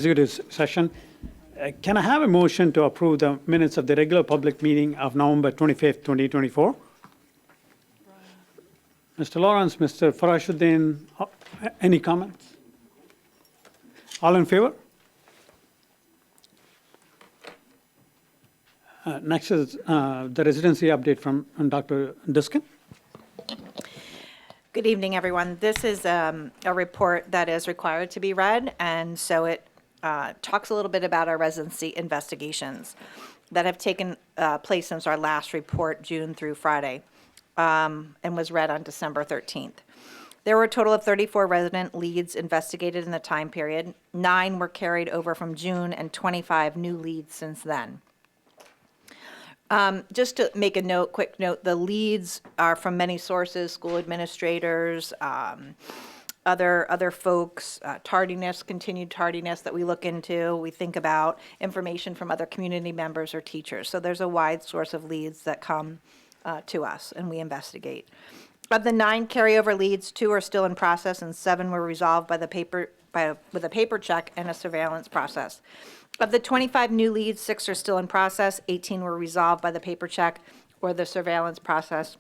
Executive session. Can I have a motion to approve the minutes of the regular public meeting of November 25th, 2024? Mr. Lawrence, Mr. Farashuddin, any comments? All in favor? Next is the residency update from Dr. Diskin. Good evening, everyone. This is a report that is required to be read, and so it talks a little bit about our residency investigations that have taken place since our last report, June through Friday, and was read on December 13th. There were a total of 34 resident leads investigated in the time period. 9 were carried over from June and 25 new leads since then. Just to make a quick note, the leads are from many sources: school administrators, other folks, continued tardiness that we look into. We think about information from other community members or teachers. So there's a wide source of leads that come to us, and we investigate. Of the 9 carryover leads, 2 are still in process, and 7 were resolved with a paper check and a surveillance process. Of the 25 new leads, 6 are still in process, 18 were resolved by the paper check or the surveillance process.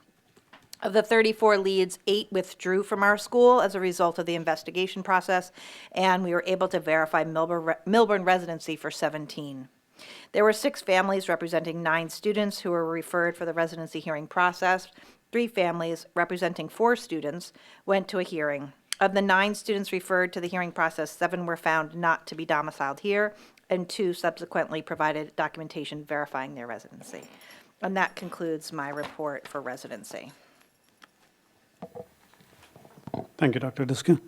Of the 34 leads, 8 withdrew from our school as a result of the investigation process, and we were able to verify Millburn residency for 17. There were 6 families representing 9 students who were referred for the residency hearing process. 3 families representing 4 students went to a hearing. Of the 9 students referred to the hearing process, 7 were found not to be domiciled here, and 2 subsequently provided documentation verifying their residency. And that concludes my report for residency. Thank you, Dr. Diskin.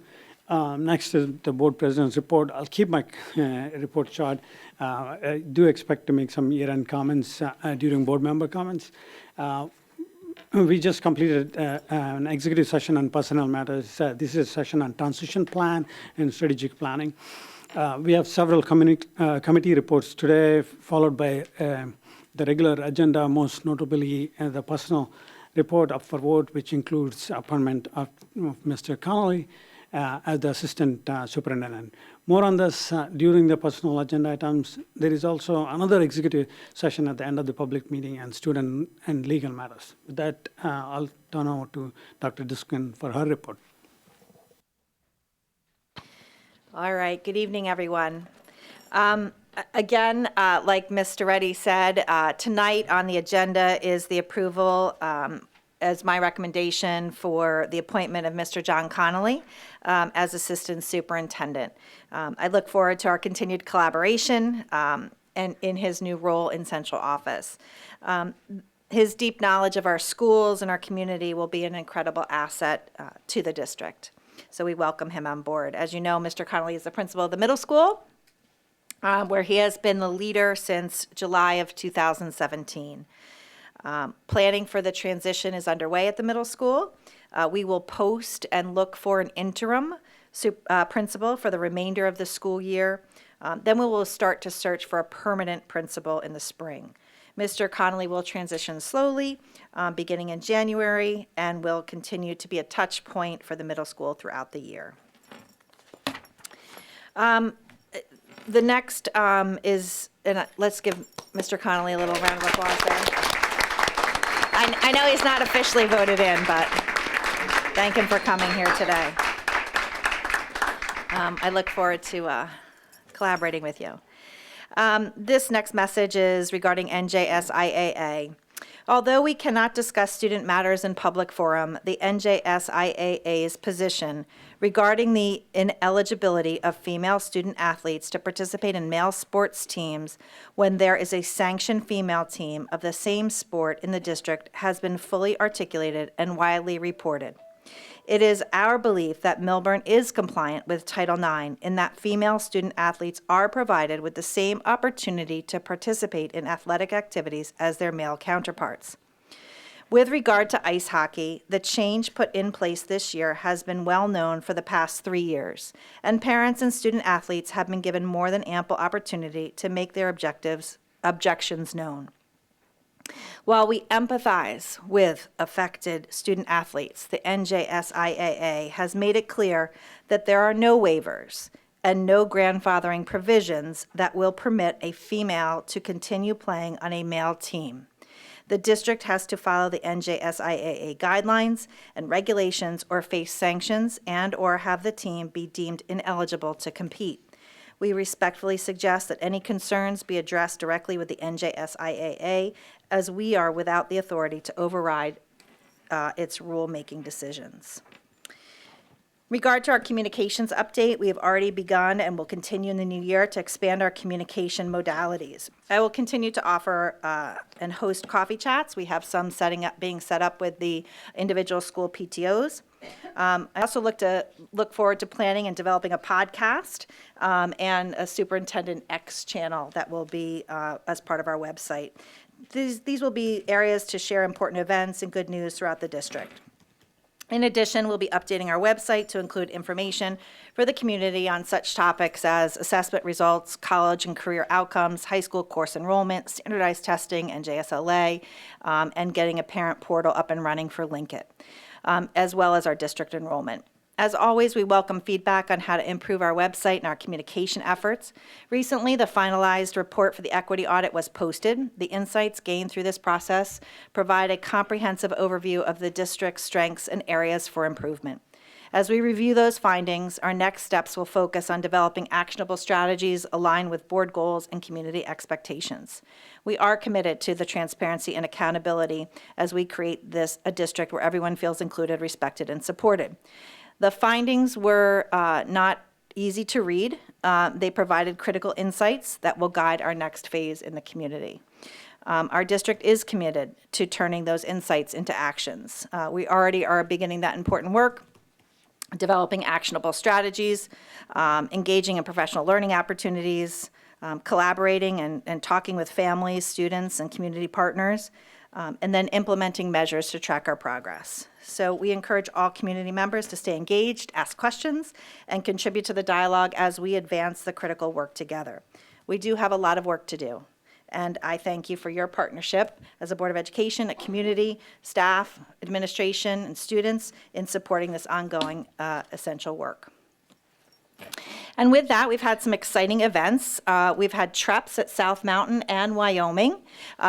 Next is the board president's report. I'll keep my report short. I do expect to make some year-end comments during board member comments. We just completed an executive session on personnel matters. This is a session on transition plan and strategic planning. We have several committee reports today, followed by the regular agenda, most notably the personnel report up for vote, which includes appointment of Mr. Connolly as the assistant superintendent. More on this during the personal agenda items. There is also another executive session at the end of the public meeting and student and legal matters. With that, I'll turn over to Dr. Diskin for her report. All right, good evening, everyone. Again, like Mr. Reddy said, tonight on the agenda is the approval as my recommendation for the appointment of Mr. John Connolly as Assistant Superintendent. I look forward to our continued collaboration and in his new role in central office. His deep knowledge of our schools and our community will be an incredible asset to the district. So we welcome him on board. As you know, Mr. Connolly is the principal of the middle school, where he has been the leader since July of 2017. Planning for the transition is underway at the middle school. We will post and look for an interim principal for the remainder of the school year. Then we will start to search for a permanent principal in the spring. Mr. Connolly will transition slowly, beginning in January, and will continue to be a touch point for the middle school throughout the year. The next is, and let's give Mr. Connolly a little round of applause there. I know he's not officially voted in, but thank him for coming here today. I look forward to collaborating with you. This next message is regarding NJSIAA. Although we cannot discuss student matters in public forum, the NJSIAA's position regarding the ineligibility of female student athletes to participate in male sports teams when there is a sanctioned female team of the same sport in the district has been fully articulated and widely reported. It is our belief that Millburn is compliant with Title IX in that female student athletes are provided with the same opportunity to participate in athletic activities as their male counterparts. With regard to ice hockey, the change put in place this year has been well known for the past 3 years, and parents and student athletes have been given more than ample opportunity to make their objections known. While we empathize with affected student athletes, the NJSIAA has made it clear that there are no waivers and no grandfathering provisions that will permit a female to continue playing on a male team. The district has to follow the NJSIAA guidelines and regulations or face sanctions and/or have the team be deemed ineligible to compete. We respectfully suggest that any concerns be addressed directly with the NJSIAA, as we are without the authority to override its rulemaking decisions. In regard to our communications update, we have already begun and will continue in the new year to expand our communication modalities. I will continue to offer and host coffee chats. We have some being set up with the individual school PTOs. I also look forward to planning and developing a podcast and a Superintendent X channel that will be as part of our website. These will be areas to share important events and good news throughout the district. In addition, we'll be updating our website to include information for the community on such topics as assessment results, college and career outcomes, high school course enrollment, standardized testing, and JSLA, and getting a parent portal up and running for Linkit, as well as our district enrollment. As always, we welcome feedback on how to improve our website and our communication efforts. Recently, the finalized report for the equity audit was posted. The insights gained through this process provide a comprehensive overview of the district's strengths and areas for improvement. As we review those findings, our next steps will focus on developing actionable strategies aligned with board goals and community expectations. We are committed to the transparency and accountability as we create a district where everyone feels included, respected, and supported. The findings were not easy to read. They provided critical insights that will guide our next phase in the community. Our district is committed to turning those insights into actions. We already are beginning that important work, developing actionable strategies, engaging in professional learning opportunities, collaborating and talking with families, students, and community partners, and then implementing measures to track our progress. So we encourage all community members to stay engaged, ask questions, and contribute to the dialogue as we advance the critical work together. We do have a lot of work to do, and I thank you for your partnership as a Board of Education, a community, staff, administration, and students in supporting this ongoing essential work. And with that, we've had some exciting events. We've had TREPs at South Mountain and Wyoming.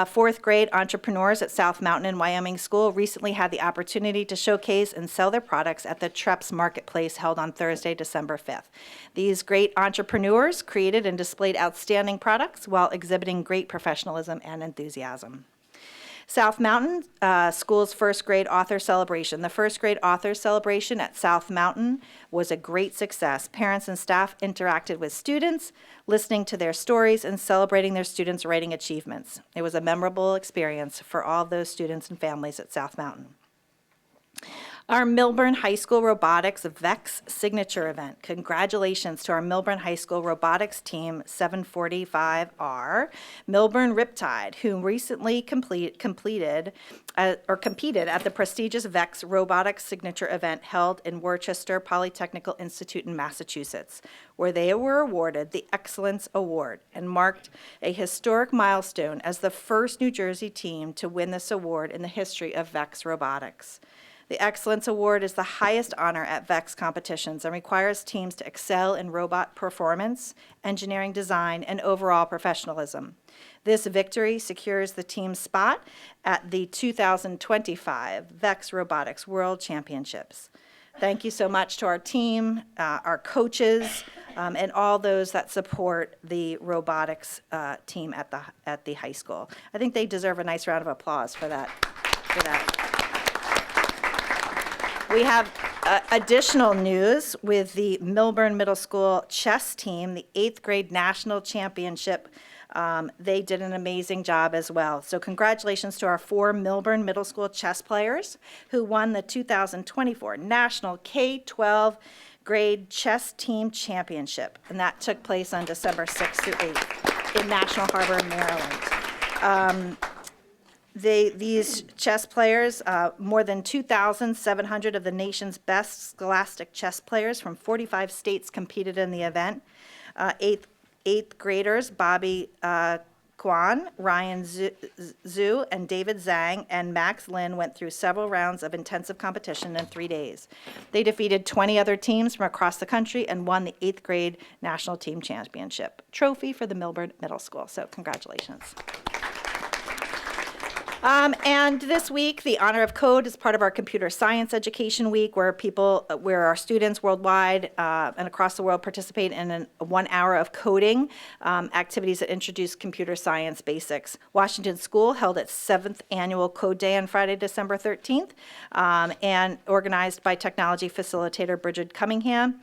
Fourth grade entrepreneurs at South Mountain and Wyoming School recently had the opportunity to showcase and sell their products at the TREPs Marketplace held on Thursday, December 5th. These great entrepreneurs created and displayed outstanding products while exhibiting great professionalism and enthusiasm. South Mountain School's first grade author celebration. The first grade author celebration at South Mountain was a great success. Parents and staff interacted with students, listening to their stories and celebrating their students' writing achievements. It was a memorable experience for all those students and families at South Mountain. Our Millburn High School Robotics VEX signature event. Congratulations to our Millburn High School Robotics Team 745R, Millburn Riptide, who recently competed at the prestigious VEX Robotics signature event held in Worcester Polytechnical Institute in Massachusetts, where they were awarded the Excellence Award and marked a historic milestone as the first New Jersey team to win this award in the history of VEX Robotics. The Excellence Award is the highest honor at VEX competitions and requires teams to excel in robot performance, engineering design, and overall professionalism. This victory secures the team's spot at the 2025 VEX Robotics World Championships. Thank you so much to our team, our coaches, and all those that support the robotics team at the high school. I think they deserve a nice round of applause for that. We have additional news with the Millburn Middle School chess team, the 8th grade national championship. They did an amazing job as well. So congratulations to our 4 Millburn Middle School chess players who won the 2024 National K-12 Grade Chess Team Championship. And that took place on December 6th through 8th in National Harbor, Maryland. These chess players, more than 2,700 of the nation's best scholastic chess players from 45 states competed in the event. Eighth graders Bobby Kwan, Ryan Zhu, and David Zhang, and Max Lin went through several rounds of intensive competition in 3 days. They defeated 20 other teams from across the country and won the 8th grade National Team Championship trophy for the Millburn Middle School. So congratulations. And this week, the Honor of Code is part of our Computer Science Education Week, where our students worldwide and across the world participate in a 1 hour of coding activities that introduce computer science basics. Washington School held its 7th annual Code Day on Friday, December 13th, and organized by technology facilitator Bridget Cunningham.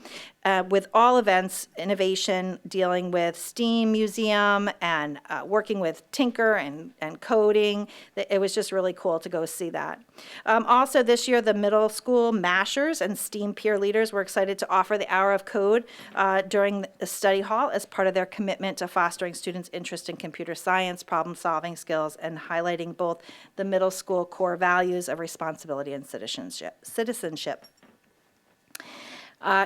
With all events, innovation, dealing with STEAM Museum and working with Tinker and coding. It was just really cool to go see that. Also this year, the middle school mashers and STEAM peer leaders were excited to offer the Hour of Code during the study hall as part of their commitment to fostering students' interest in computer science, problem-solving skills, and highlighting both the middle school core values of responsibility and citizenship.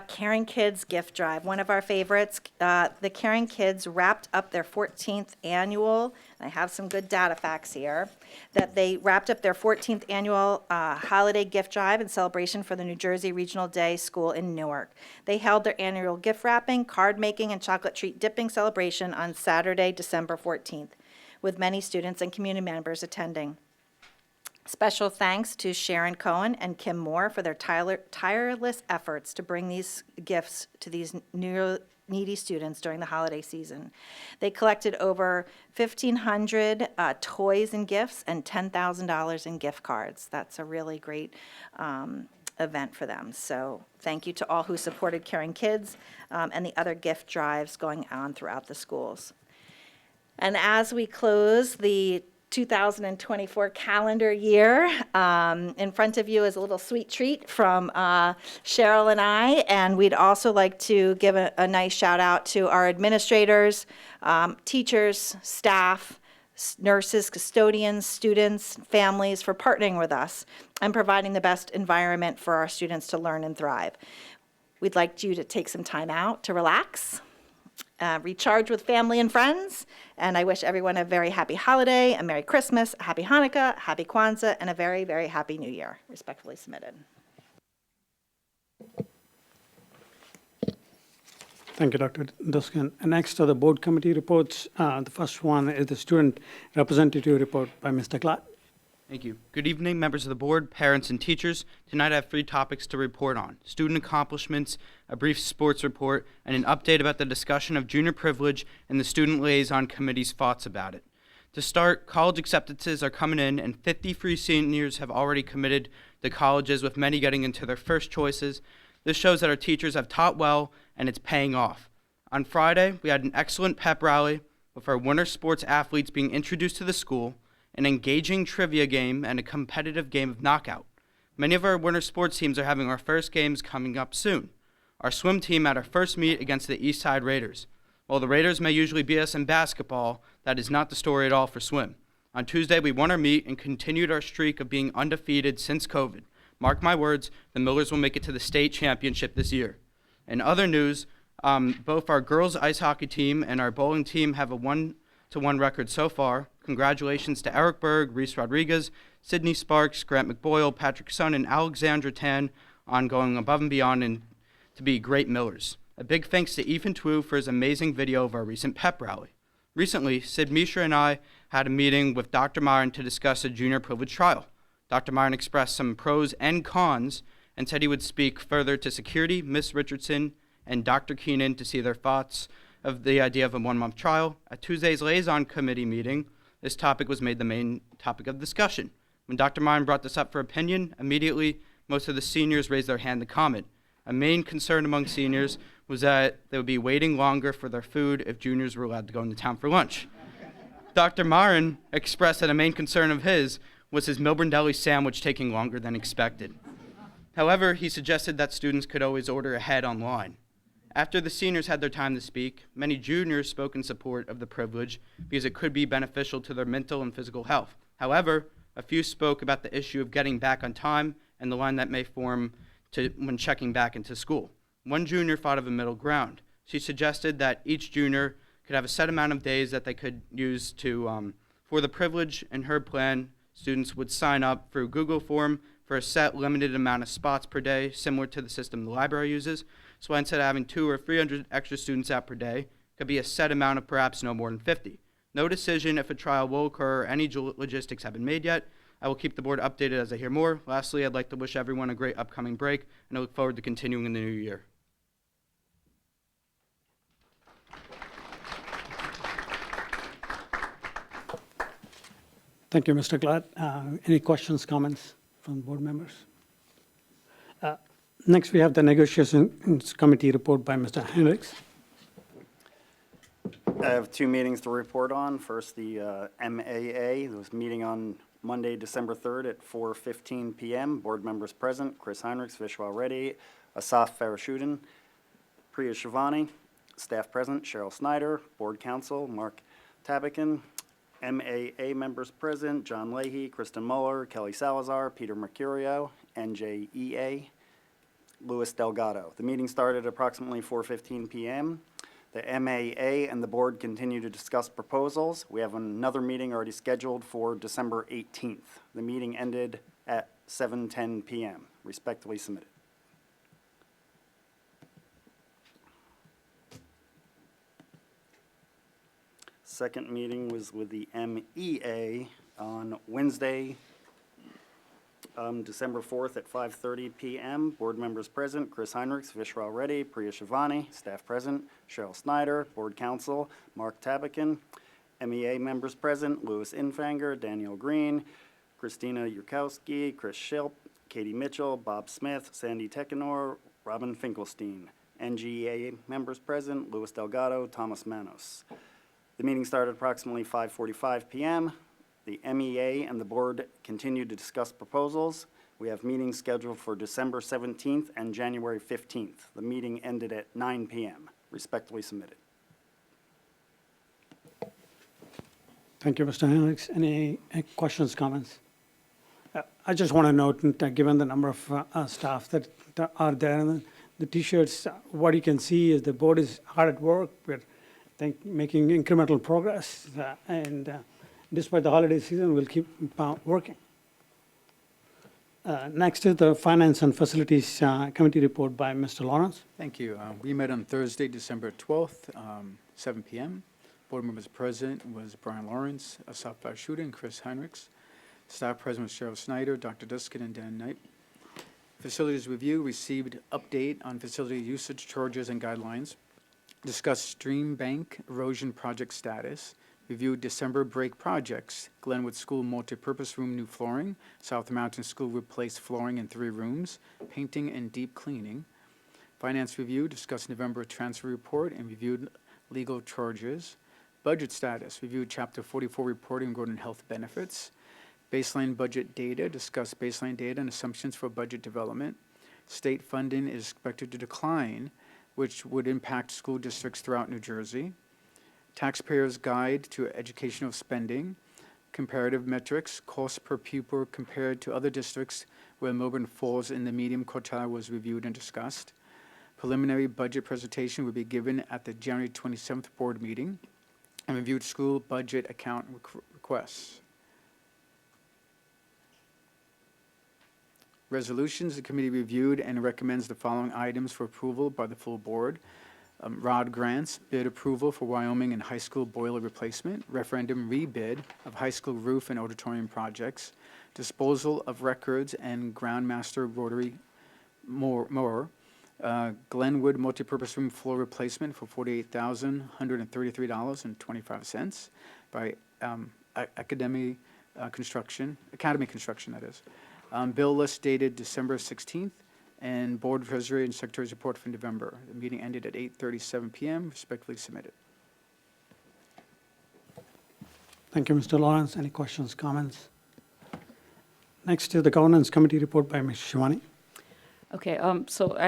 Caring Kids Gift Drive, one of our favorites. The Caring Kids wrapped up their 14th annual, and I have some good data facts here, that they wrapped up their 14th annual holiday gift drive in celebration for the New Jersey Regional Day School in Newark. They held their annual gift wrapping, card making, and chocolate treat dipping celebration on Saturday, December 14th, with many students and community members attending. Special thanks to Sharon Cohen and Kim Moore for their tireless efforts to bring these gifts to these needy students during the holiday season. They collected over 1,500 toys and gifts and $10,000 in gift cards. That's a really great event for them. So thank you to all who supported Caring Kids and the other gift drives going on throughout the schools. And as we close the 2024 calendar year. In front of you is a little sweet treat from Cheryl and I, and we'd also like to give a nice shout out to our administrators, teachers, staff, nurses, custodians, students, families for partnering with us and providing the best environment for our students to learn and thrive. We'd like you to take some time out to relax, recharge with family and friends, and I wish everyone a very happy holiday, a Merry Christmas, a Happy Hanukkah, Happy Kwanzaa, and a very, very Happy New Year. Respectfully submitted. Thank you, Dr. Duskin. And next are the board committee reports. The first one is the student representative report by Mr. Klatt. Thank you. Good evening, members of the board, parents, and teachers. Tonight I have 3 topics to report on: student accomplishments, a brief sports report, and an update about the discussion of junior privilege and the student liaison committee's thoughts about it. To start, college acceptances are coming in, and 53 seniors have already committed to colleges, with many getting into their first choices. This shows that our teachers have taught well, and it's paying off. On Friday, we had an excellent pep rally with our winter sports athletes being introduced to the school, an engaging trivia game, and a competitive game of knockout. Many of our winter sports teams are having our first games coming up soon. Our swim team had our first meet against the East Side Raiders. While the Raiders may usually beat us in basketball, that is not the story at all for swim. On Tuesday, we won our meet and continued our streak of being undefeated since COVID. Mark my words, the Millers will make it to the state championship this year. In other news, both our girls ice hockey team and our bowling team have a 1-1 record so far. Congratulations to Eric Berg, Reese Rodriguez, Sydney Sparks, Grant McBoyle, Patrick Sun, and Alexandra Tan on going above and beyond and to be great Millers. A big thanks to Ethan Twu for his amazing video of our recent pep rally. Recently, Sid Mishra and I had a meeting with Dr. Myron to discuss a junior privilege trial. Dr. Myron expressed some pros and cons and said he would speak further to security, Ms. Richardson, and Dr. Keenan to see their thoughts of the idea of a 1-month trial. At Tuesday's liaison committee meeting, this topic was made the main topic of discussion. When Dr. Myron brought this up for opinion, immediately most of the seniors raised their hand to comment. A main concern among seniors was that they would be waiting longer for their food if juniors were allowed to go into town for lunch. Dr. Myron expressed that a main concern of his was his Millburn Deli sandwich taking longer than expected. However, he suggested that students could always order ahead online. After the seniors had their time to speak, many juniors spoke in support of the privilege because it could be beneficial to their mental and physical health. However, a few spoke about the issue of getting back on time and the line that may form when checking back into school. One junior thought of a middle ground. She suggested that each junior could have a set amount of days that they could use to, for the privilege. In her plan, students would sign up through Google form for a set limited amount of spots per day, similar to the system the library uses. So instead of having 200 or 300 extra students out per day, it could be a set amount of perhaps no more than 50. No decision if a trial will occur or any logistics have been made yet. I will keep the board updated as I hear more. Lastly, I'd like to wish everyone a great upcoming break, and I look forward to continuing in the new year. Thank you, Mr. Glad. Any questions, comments from board members? Next, we have the Negotiations Committee report by Mr. Hendricks. I have 2 meetings to report on. First, the MAA. There was a meeting on Monday, December 3rd at 4:15 p.m. Board members present: Chris Heinrichs, Vishwal Reddy, Asaf Farashuddin, Priya Shivani. Staff present: Cheryl Snyder. Board counsel: Mark Tabakin. MAA members present: John Leahy, Kristen Muller, Kelly Salazar, Peter Mercurio, NJEA, Louis Delgado. The meeting started at approximately 4:15 p.m. The MAA and the board continue to discuss proposals. We have another meeting already scheduled for December 18th. The meeting ended at 7:10 p.m. Respectfully submitted. Second meeting was with the MEA on Wednesday, December 4th at 5:30 p.m. Board members present: Chris Heinrichs, Vishwal Reddy, Priya Shivani. Staff present: Cheryl Snyder. Board counsel: Mark Tabakin. MEA members present: Louis Infanger, Daniel Green, Christina Yurkowski, Chris Schilp, Katie Mitchell, Bob Smith, Sandy Tekenor, Robin Finkelstein. NGEA members present: Louis Delgado, Thomas Manos. The meeting started approximately 5:45 p.m. The MEA and the board continue to discuss proposals. We have meetings scheduled for December 17th and January 15th. The meeting ended at 9 p.m. Respectfully submitted. Thank you, Mr. Hendricks. Any questions, comments? I just want to note, that given the number of staff that are there and the T-shirts, what you can see is the board is hard at work. We're making incremental progress, and despite the holiday season, we'll keep working. Next is the Finance and Facilities Committee report by Mr. Lawrence. Thank you. We met on Thursday, December 12th, 7 p.m. Board members present was Brian Lawrence, Asaf Farashuddin, Chris Heinrichs. Staff present was Cheryl Snyder, Dr. Duskin, and Dan Knight. Facilities review received update on facility usage charges and guidelines. Discussed stream bank erosion project status. Reviewed December break projects: Glenwood School multipurpose room new flooring, South Mountain School replaced flooring in 3 rooms, painting and deep cleaning. Finance review discussed November transfer report and reviewed legal charges. Budget status: reviewed Chapter 44 reporting regarding health benefits. Baseline budget data: discussed baseline data and assumptions for budget development. State funding is expected to decline, which would impact school districts throughout New Jersey. Taxpayers' Guide to Educational Spending, comparative metrics, cost per pupil compared to other districts where Millburn falls in the medium quartile was reviewed and discussed. Preliminary budget presentation will be given at the January 27th board meeting, and reviewed school budget account requests. Resolutions: the committee reviewed and recommends the following items for approval by the full board. ROD grants: bid approval for Wyoming and high school boiler replacement, referendum rebid of high school roof and auditorium projects, disposal of records and groundmaster rotary mower, Glenwood multipurpose room floor replacement for $48,133.25 by Academy Construction, that is. Bill list dated December 16th, and Board Treasury and Secretary's report for November. The meeting ended at 8:37 p.m. Respectfully submitted. Thank you, Mr. Lawrence. Any questions, comments? Next is the Governance Committee report by Ms. Shivani. Okay,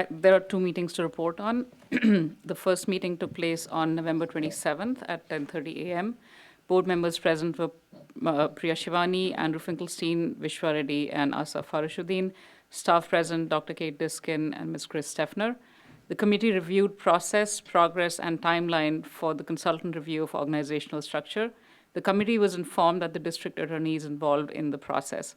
there are 2 meetings to report on. The first meeting took place on November 27th at 10:30 a.m. Board members present were Priya Shivani, Andrew Finkelstein, Vishwa Reddy, and Asaf Farashuddin. Staff present: Dr. Kate Diskin and Ms. Chris Steffner. The committee reviewed process, progress, and timeline for the consultant review of organizational structure. The committee was informed that the district attorney is involved in the process.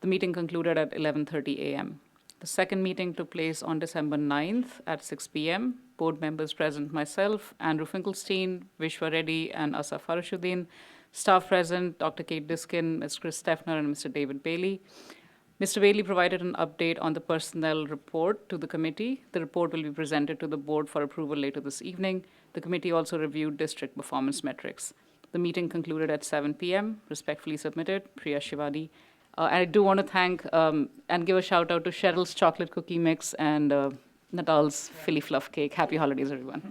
The meeting concluded at 11:30 a.m. The second meeting took place on December 9th at 6 p.m. Board members present, myself, Andrew Finkelstein, Vishwa Reddy, and Asaf Farashuddin. Staff present, Dr. Kate Diskin, Ms. Chris Steffner, and Mr. David Bailey. Mr. Bailey provided an update on the personnel report to the committee. The report will be presented to the board for approval later this evening. The committee also reviewed district performance metrics. The meeting concluded at 7 p.m. Respectfully submitted, Priya Shivani. And I do want to thank and give a shout out to Cheryl's chocolate cookie mix and Natal's Philly fluff cake. Happy holidays, everyone.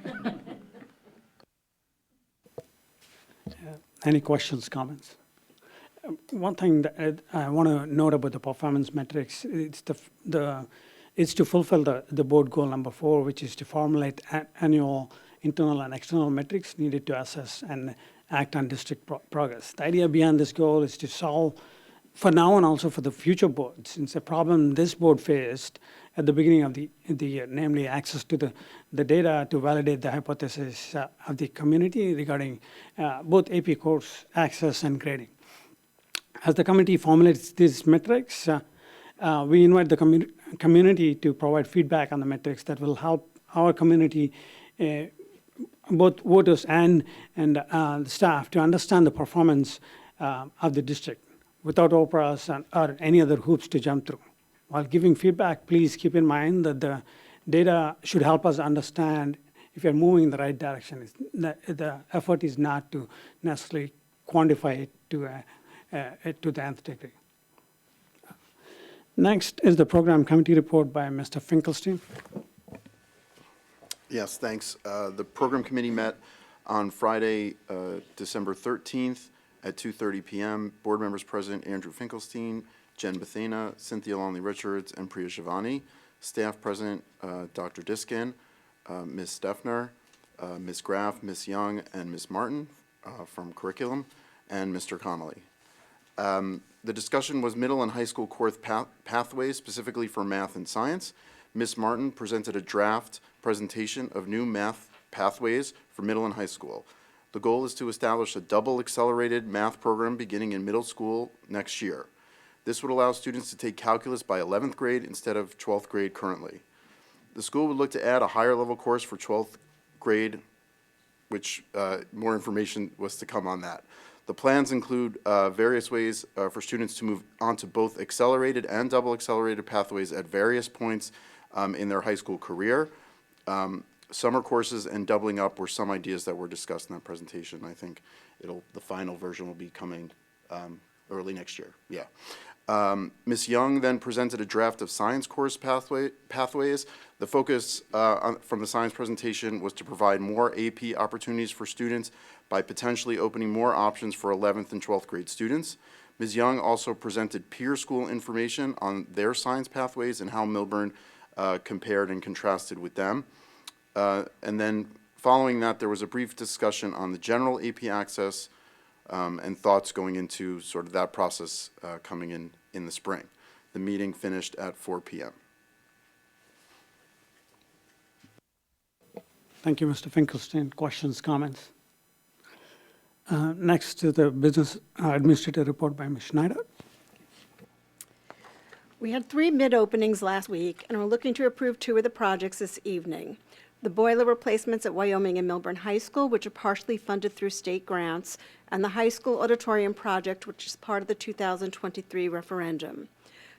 Any questions, comments? One thing that I want to note about the performance metrics, it's to fulfill the board goal number 4, which is to formulate annual internal and external metrics needed to assess and act on district progress. The idea behind this goal is to solve, for now and also for the future boards, since a problem this board faced at the beginning of the year, namely access to the data to validate the hypothesis of the community regarding both AP course access and grading. As the committee formulates these metrics, we invite the community to provide feedback on the metrics that will help our community, both voters and the staff, to understand the performance of the district without operas or any other hoops to jump through. While giving feedback, please keep in mind that the data should help us understand if you're moving in the right direction. The effort is not to necessarily quantify it to the nth degree. Next is the program committee report by Mr. Finkelstein. Yes, thanks. The program committee met on Friday, December 13th at 2:30 p.m. Board members present, Andrew Finkelstein, Jen Bethena, Cynthia Longley-Richards, and Priya Shivani. Staff present, Dr. Diskin, Ms. Steffner, Ms. Graff, Ms. Young, and Ms. Martin from curriculum, and Mr. Connolly. The discussion was middle and high school course pathways, specifically for math and science. Ms. Martin presented a draft presentation of new math pathways for middle and high school. The goal is to establish a double accelerated math program beginning in middle school next year. This would allow students to take calculus by 11th grade instead of 12th grade currently. The school would look to add a higher level course for 12th grade, which more information was to come on that. The plans include various ways for students to move onto both accelerated and double accelerated pathways at various points in their high school career. Summer courses and doubling up were some ideas that were discussed in that presentation. I think the final version will be coming early next year. Yeah. Ms. Young then presented a draft of science course pathways. The focus from the science presentation was to provide more AP opportunities for students by potentially opening more options for 11th and 12th grade students. Ms. Young also presented peer school information on their science pathways and how Millburn compared and contrasted with them. And then following that, there was a brief discussion on the general AP access and thoughts going into sort of that process coming in the spring. The meeting finished at 4 p.m. Thank you, Mr. Finkelstein. Questions, comments? Next to the business administrator report by Ms. Schneider. We had 3 mid-openings last week, and we're looking to approve 2 of the projects this evening. The boiler replacements at Wyoming and Millburn High School, which are partially funded through state grants, and the high school auditorium project, which is part of the 2023 referendum.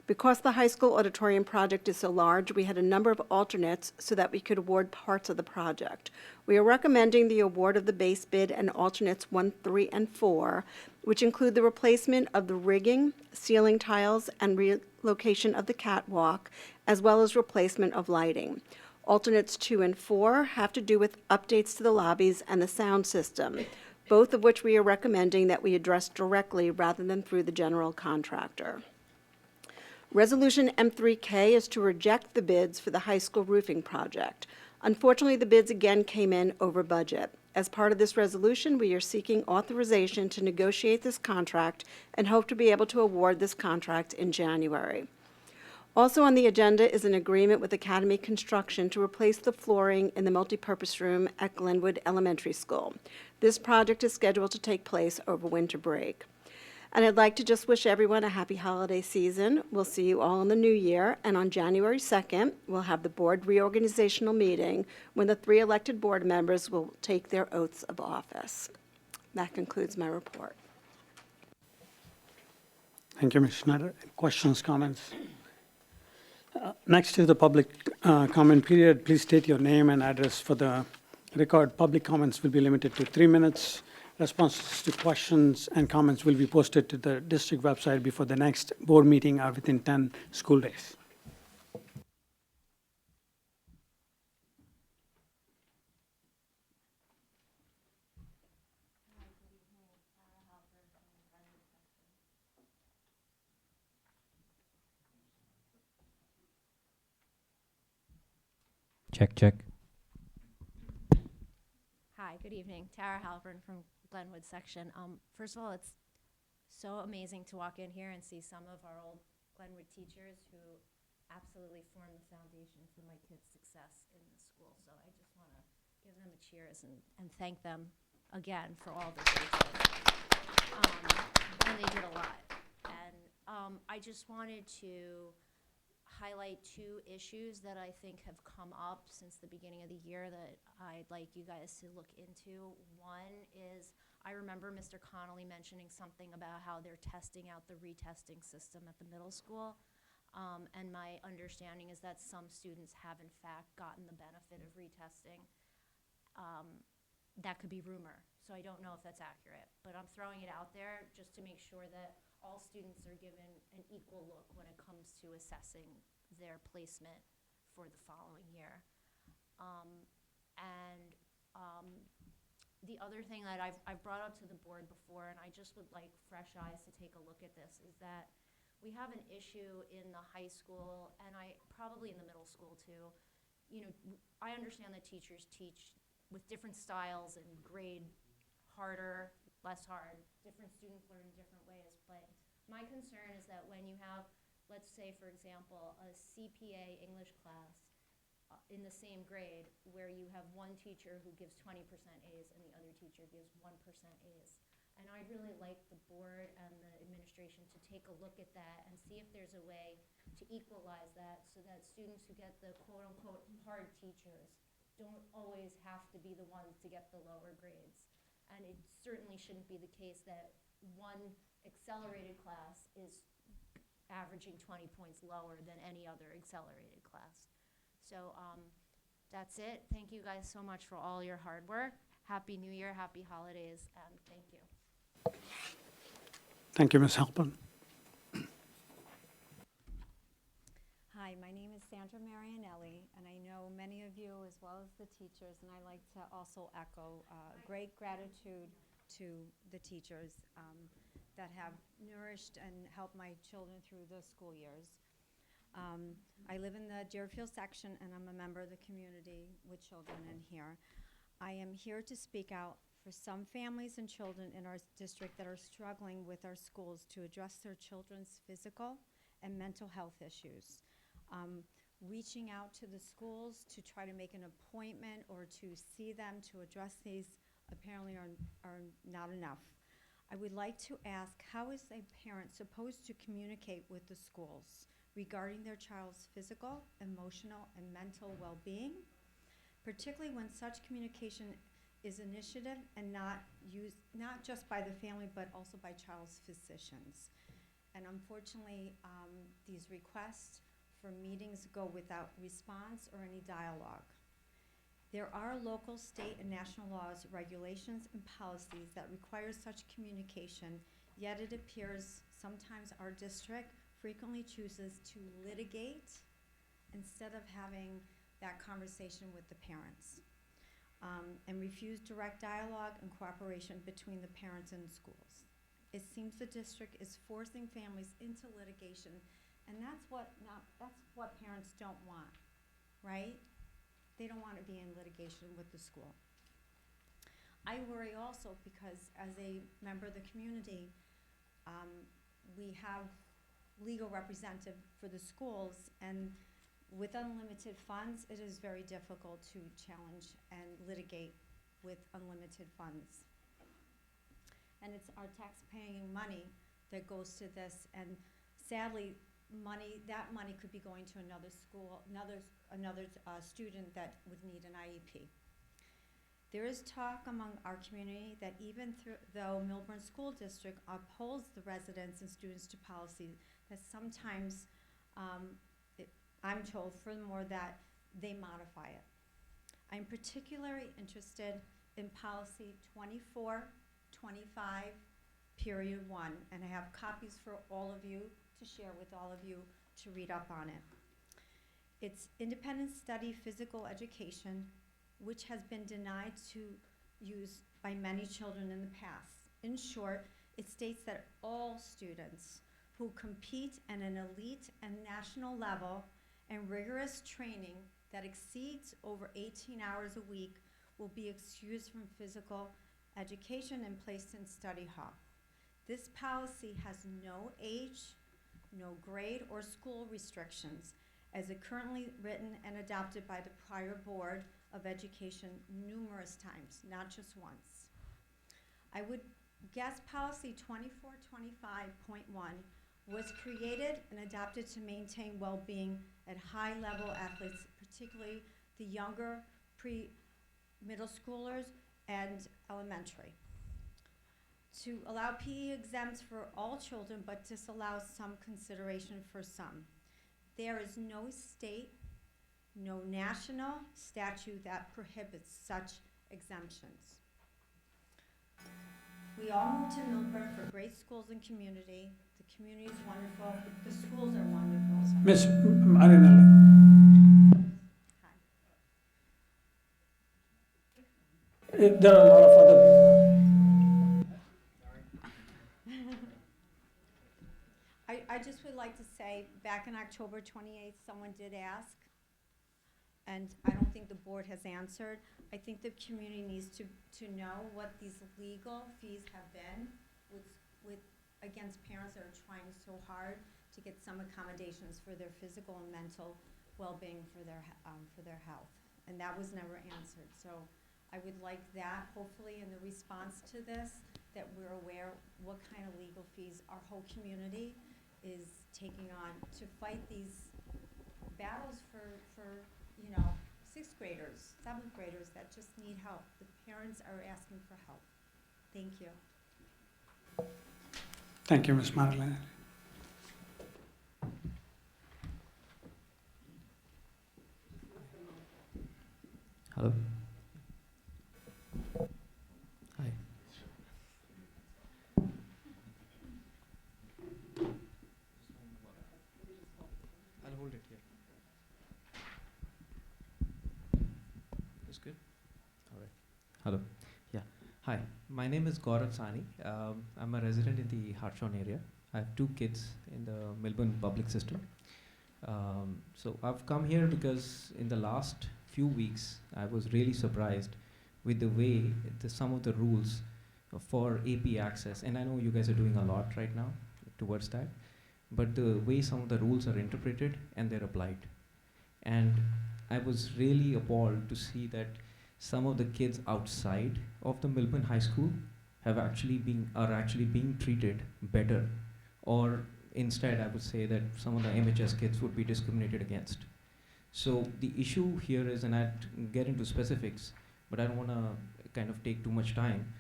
Because the high school auditorium project is so large, we had a number of alternates so that we could award parts of the project. We are recommending the award of the base bid and alternates 1, 3, and 4, which include the replacement of the rigging, ceiling tiles, and relocation of the catwalk, as well as replacement of lighting. Alternates 2 and 4 have to do with updates to the lobbies and the sound system, both of which we are recommending that we address directly rather than through the general contractor. Resolution M3K is to reject the bids for the high school roofing project. Unfortunately, the bids again came in over budget. As part of this resolution, we are seeking authorization to negotiate this contract and hope to be able to award this contract in January. Also on the agenda is an agreement with Academy Construction to replace the flooring in the multipurpose room at Glenwood Elementary School. This project is scheduled to take place over winter break. And I'd like to just wish everyone a happy holiday season. We'll see you all in the new year, and on January 2nd, we'll have the board reorganizational meeting when the 3 elected board members will take their oaths of office. That concludes my report. Thank you, Ms. Schneider. Questions, comments? Next is the public comment period. Please state your name and address for the record. Public comments will be limited to 3 minutes. Responses to questions and comments will be posted to the district website before the next board meeting or within 10 school days. Check, check. Hi, good evening. Tara Halpern from Glenwood section. First of all, it's so amazing to walk in here and see some of our old Glenwood teachers who absolutely formed the foundation for my kids' success in the school. So I just want to give them a cheers and thank them again for all that they did. And they did a lot. And I just wanted to highlight 2 issues that I think have come up since the beginning of the year that I'd like you guys to look into. One is, I remember Mr. Connolly mentioning something about how they're testing out the retesting system at the middle school. And my understanding is that some students have in fact gotten the benefit of retesting. That could be rumor, so I don't know if that's accurate, but I'm throwing it out there just to make sure that all students are given an equal look when it comes to assessing their placement for the following year. The other thing that I've brought up to the board before, and I just would like fresh eyes to take a look at this, is that we have an issue in the high school, and probably in the middle school too. You know, I understand that teachers teach with different styles and grade harder, less hard. Different students learn in different ways, but my concern is that when you have, let's say, for example, a CPA English class in the same grade where you have one teacher who gives 20% A's and the other teacher gives 1% A's. And I'd really like the board and the administration to take a look at that and see if there's a way to equalize that so that students who get the quote-unquote hard teachers don't always have to be the ones to get the lower grades. And it certainly shouldn't be the case that one accelerated class is averaging 20 points lower than any other accelerated class. So that's it. Thank you guys so much for all your hard work. Happy New Year, happy holidays, and thank you. Thank you, Ms. Halpern. Hi, my name is Sandra Marianelli, and I know many of you as well as the teachers, and I like to also echo great gratitude to the teachers that have nourished and helped my children through the school years. I live in the Deerfield section, and I'm a member of the community with children in here. I am here to speak out for some families and children in our district that are struggling with our schools to address their children's physical and mental health issues. Reaching out to the schools to try to make an appointment or to see them to address these apparently are not enough. I would like to ask, how is a parent supposed to communicate with the schools regarding their child's physical, emotional, and mental well-being, particularly when such communication is initiative and not just by the family, but also by child's physicians. And unfortunately, these requests for meetings go without response or any dialogue. There are local, state, and national laws, regulations, and policies that require such communication, yet it appears sometimes our district frequently chooses to litigate instead of having that conversation with the parents, and refuse direct dialogue and cooperation between the parents and schools. It seems the district is forcing families into litigation, and that's what parents don't want, right? They don't want to be in litigation with the school. I worry also because as a member of the community, we have legal representative for the schools, and with unlimited funds, it is very difficult to challenge and litigate with unlimited funds. And it's our tax-paying money that goes to this, and sadly, that money could be going to another school, another student that would need an IEP. There is talk among our community that even though Millburn School District upholds the residents and students to policy, that sometimes, I'm told furthermore that they modify it. I'm particularly interested in policy 2425, period 1, and I have copies for all of you to share with all of you to read up on it. It's independent study physical education, which has been denied to use by many children in the past. In short, it states that all students who compete at an elite and national level and rigorous training that exceeds over 18 hours a week will be excused from physical education and placed in study hall. This policy has no age, no grade or school restrictions, as it currently written and adopted by the prior Board of Education numerous times, not just once. I would guess policy 2425.1 was created and adopted to maintain well-being at high-level athletes, particularly the younger middle schoolers and elementary. To allow PE exempts for all children, but disallow some consideration for some. There is no state, no national statute that prohibits such exemptions. We all moved to Millburn for great schools and community. The community is wonderful. The schools are wonderful. Ms. Marinelli. There are a lot of other. I just would like to say, back in October 28th, someone did ask, and I don't think the board has answered. I think the community needs to know what these legal fees have been against parents that are trying so hard to get some accommodations for their physical and mental well-being for their health. And that was never answered. So I would like that, hopefully in the response to this, that we're aware what kind of legal fees our whole community is taking on to fight these battles for sixth graders, seventh graders that just need help. The parents are asking for help. Thank you. Thank you, Ms. Marinelli. Hello. Hi. I'll hold it here. That's good? All right. Hello. Yeah. Hi. My name is Gaurav Sani. I'm a resident in the Hartshorn area. I have 2 kids in the Millburn public system. So I've come here because in the last few weeks, I was really surprised with the way some of the rules for AP access, and I know you guys are doing a lot right now towards that, but the way some of the rules are interpreted and they're applied. And I was really appalled to see that some of the kids outside of the Millburn High School are actually being treated better, or instead I would say that some of the MHS kids would be discriminated against. So the issue here is, and I'd get into specifics, but I don't want to kind of take too much time,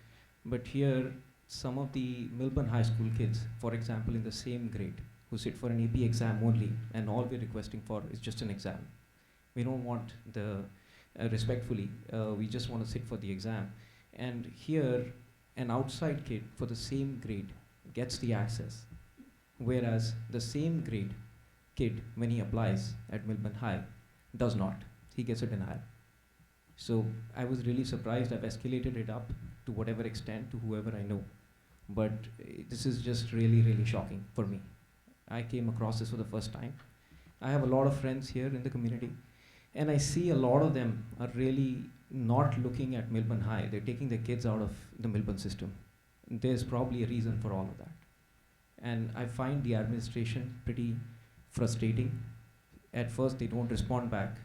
but here some of the Millburn High School kids, for example, in the same grade, who sit for an AP exam only, and all we're requesting for is just an exam. We don't want respectfully, we just want to sit for the exam. And here, an outside kid for the same grade gets the access, whereas the same grade kid, when he applies at Millburn High, does not. He gets a denial. So I was really surprised. I've escalated it up to whatever extent to whoever I know. But this is just really, really shocking for me. I came across this for the first time. I have a lot of friends here in the community, and I see a lot of them are really not looking at Millburn High. They're taking their kids out of the Millburn system. There's probably a reason for all of that. And I find the administration pretty frustrating. At first, they don't respond back.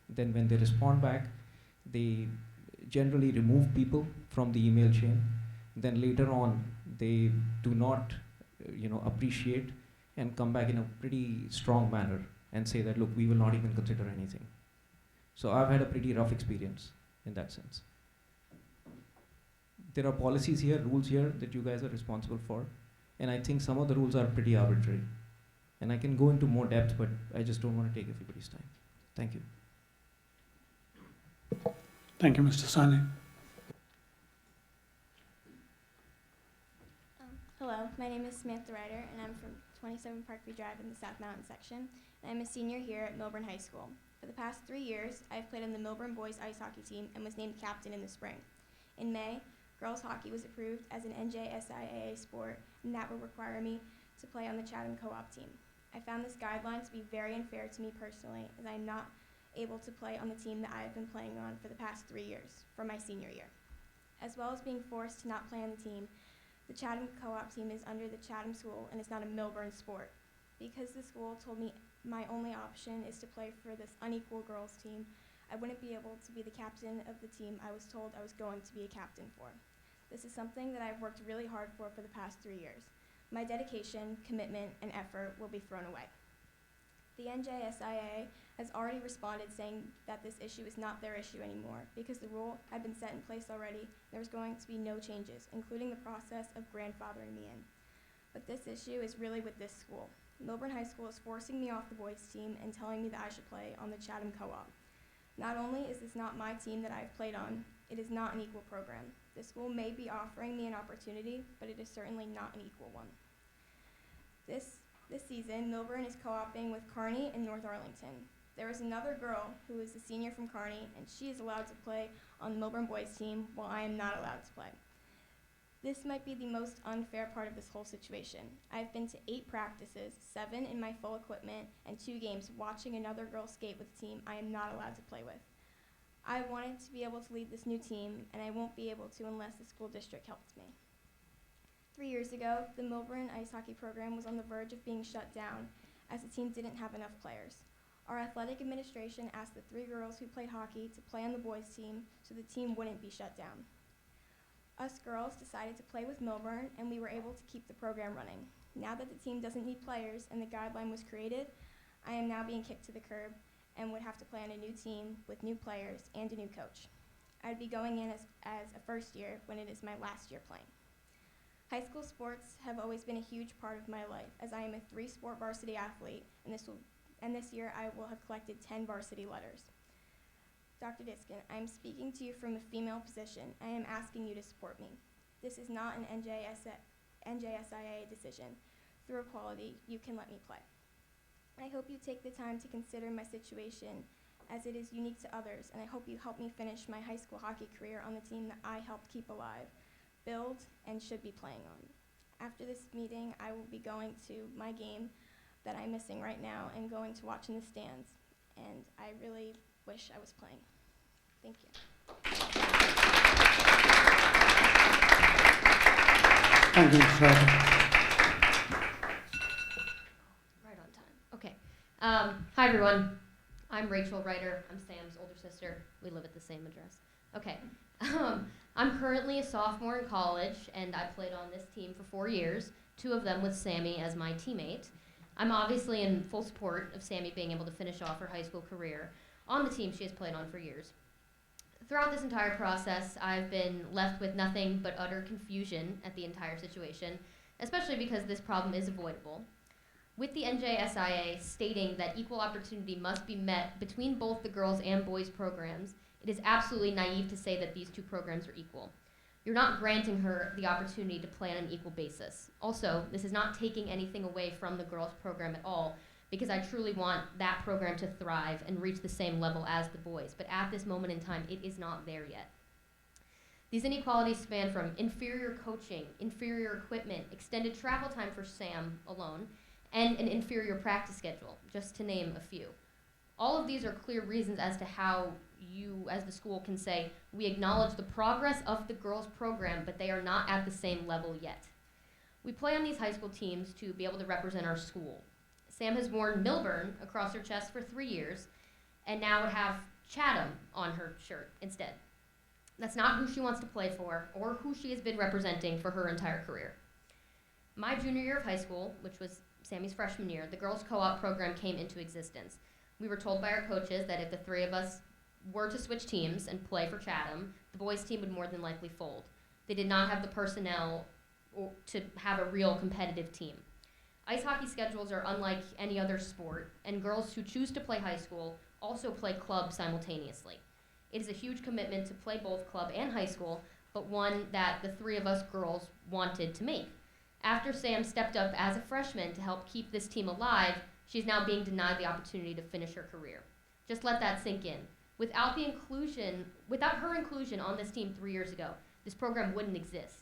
Then when they respond back, they generally remove people from the email chain. Then later on, they do not, appreciate and come back in a pretty strong manner and say that, look, we will not even consider anything. So I've had a pretty rough experience in that sense. There are policies here, rules here that you guys are responsible for, and I think some of the rules are pretty arbitrary. And I can go into more depth, but I just don't want to take everybody's time. Thank you. Thank you, Mr. Sani. Hello, my name is Samantha Ryder, and I'm from 27 Parkview Drive in the South Mountain section. And I'm a senior here at Millburn High School. For the past 3 years, I've played on the Millburn boys ice hockey team and was named captain in the spring. In May, girls hockey was approved as an NJSIAA sport, and that will require me to play on the Chatham co-op team. I found this guideline to be very unfair to me personally, as I'm not able to play on the team that I have been playing on for the past 3 years, for my senior year. As well as being forced to not play on the team, the Chatham co-op team is under the Chatham school and is not a Millburn sport. Because the school told me my only option is to play for this unequal girls team, I wouldn't be able to be the captain of the team I was told I was going to be a captain for. This is something that I've worked really hard for the past 3 years. My dedication, commitment, and effort will be thrown away. The NJSIA has already responded saying that this issue is not their issue anymore because the rule had been set in place already. There was going to be no changes, including the process of grandfathering me in. But this issue is really with this school. Millburn High School is forcing me off the boys team and telling me that I should play on the Chatham co-op. Not only is this not my team that I've played on, it is not an equal program. The school may be offering me an opportunity, but it is certainly not an equal one. This season, Millburn is co-oping with Kearney and North Arlington. There is another girl who is a senior from Kearney, and she is allowed to play on the Millburn boys team while I am not allowed to play. This might be the most unfair part of this whole situation. I've been to 8 practices, 7 in my full equipment, and 2 games watching another girl skate with a team I am not allowed to play with. I wanted to be able to lead this new team, and I won't be able to unless the school district helps me. 3 years ago, the Millburn ice hockey program was on the verge of being shut down as the team didn't have enough players. Our athletic administration asked the 3 girls who played hockey to play on the boys team so the team wouldn't be shut down. Us girls decided to play with Millburn, and we were able to keep the program running. Now that the team doesn't need players and the guideline was created, I am now being kicked to the curb and would have to play on a new team with new players and a new coach. I'd be going in as a first year when it is my last year playing. High school sports have always been a huge part of my life, as I am a 3-sport varsity athlete, and this year I will have collected 10 varsity letters. Dr. Diskin, I am speaking to you from a female position. I am asking you to support me. This is not an NJSIA decision. Through equality, you can let me play. I hope you take the time to consider my situation, as it is unique to others, and I hope you help me finish my high school hockey career on the team that I helped keep alive, build, and should be playing on. After this meeting, I will be going to my game that I'm missing right now and going to watch in the stands, and I really wish I was playing. Thank you. Thank you, Ms. Ryder. Right on time. Okay. Hi, everyone. I'm Rachel Ryder. I'm Sam's older sister. We live at the same address. Okay. I'm currently a sophomore in college, and I played on this team for 4 years, 2 of them with Sammy as my teammate. I'm obviously in full support of Sammy being able to finish off her high school career on the team she has played on for years. Throughout this entire process, I've been left with nothing but utter confusion at the entire situation, especially because this problem is avoidable. With the NJSIA stating that equal opportunity must be met between both the girls and boys programs, it is absolutely naive to say that these 2 programs are equal. You're not granting her the opportunity to play on an equal basis. Also, this is not taking anything away from the girls program at all, because I truly want that program to thrive and reach the same level as the boys. But at this moment in time, it is not there yet. These inequalities span from inferior coaching, inferior equipment, extended travel time for Sam alone, and an inferior practice schedule, just to name a few. All of these are clear reasons as to how you, as the school, can say, we acknowledge the progress of the girls program, but they are not at the same level yet. We play on these high school teams to be able to represent our school. Sam has worn Millburn across her chest for 3 years, and now would have Chatham on her shirt instead. That's not who she wants to play for or who she has been representing for her entire career. My junior year of high school, which was Sammy's freshman year, the girls' co-op program came into existence. We were told by our coaches that if the 3 of us were to switch teams and play for Chatham, the boys' team would more than likely fold. They did not have the personnel to have a real competitive team. Ice hockey schedules are unlike any other sport, and girls who choose to play high school also play club simultaneously. It is a huge commitment to play both club and high school, but one that the 3 of us girls wanted to make. After Sam stepped up as a freshman to help keep this team alive, she's now being denied the opportunity to finish her career. Just let that sink in. Without her inclusion on this team 3 years ago, this program wouldn't exist.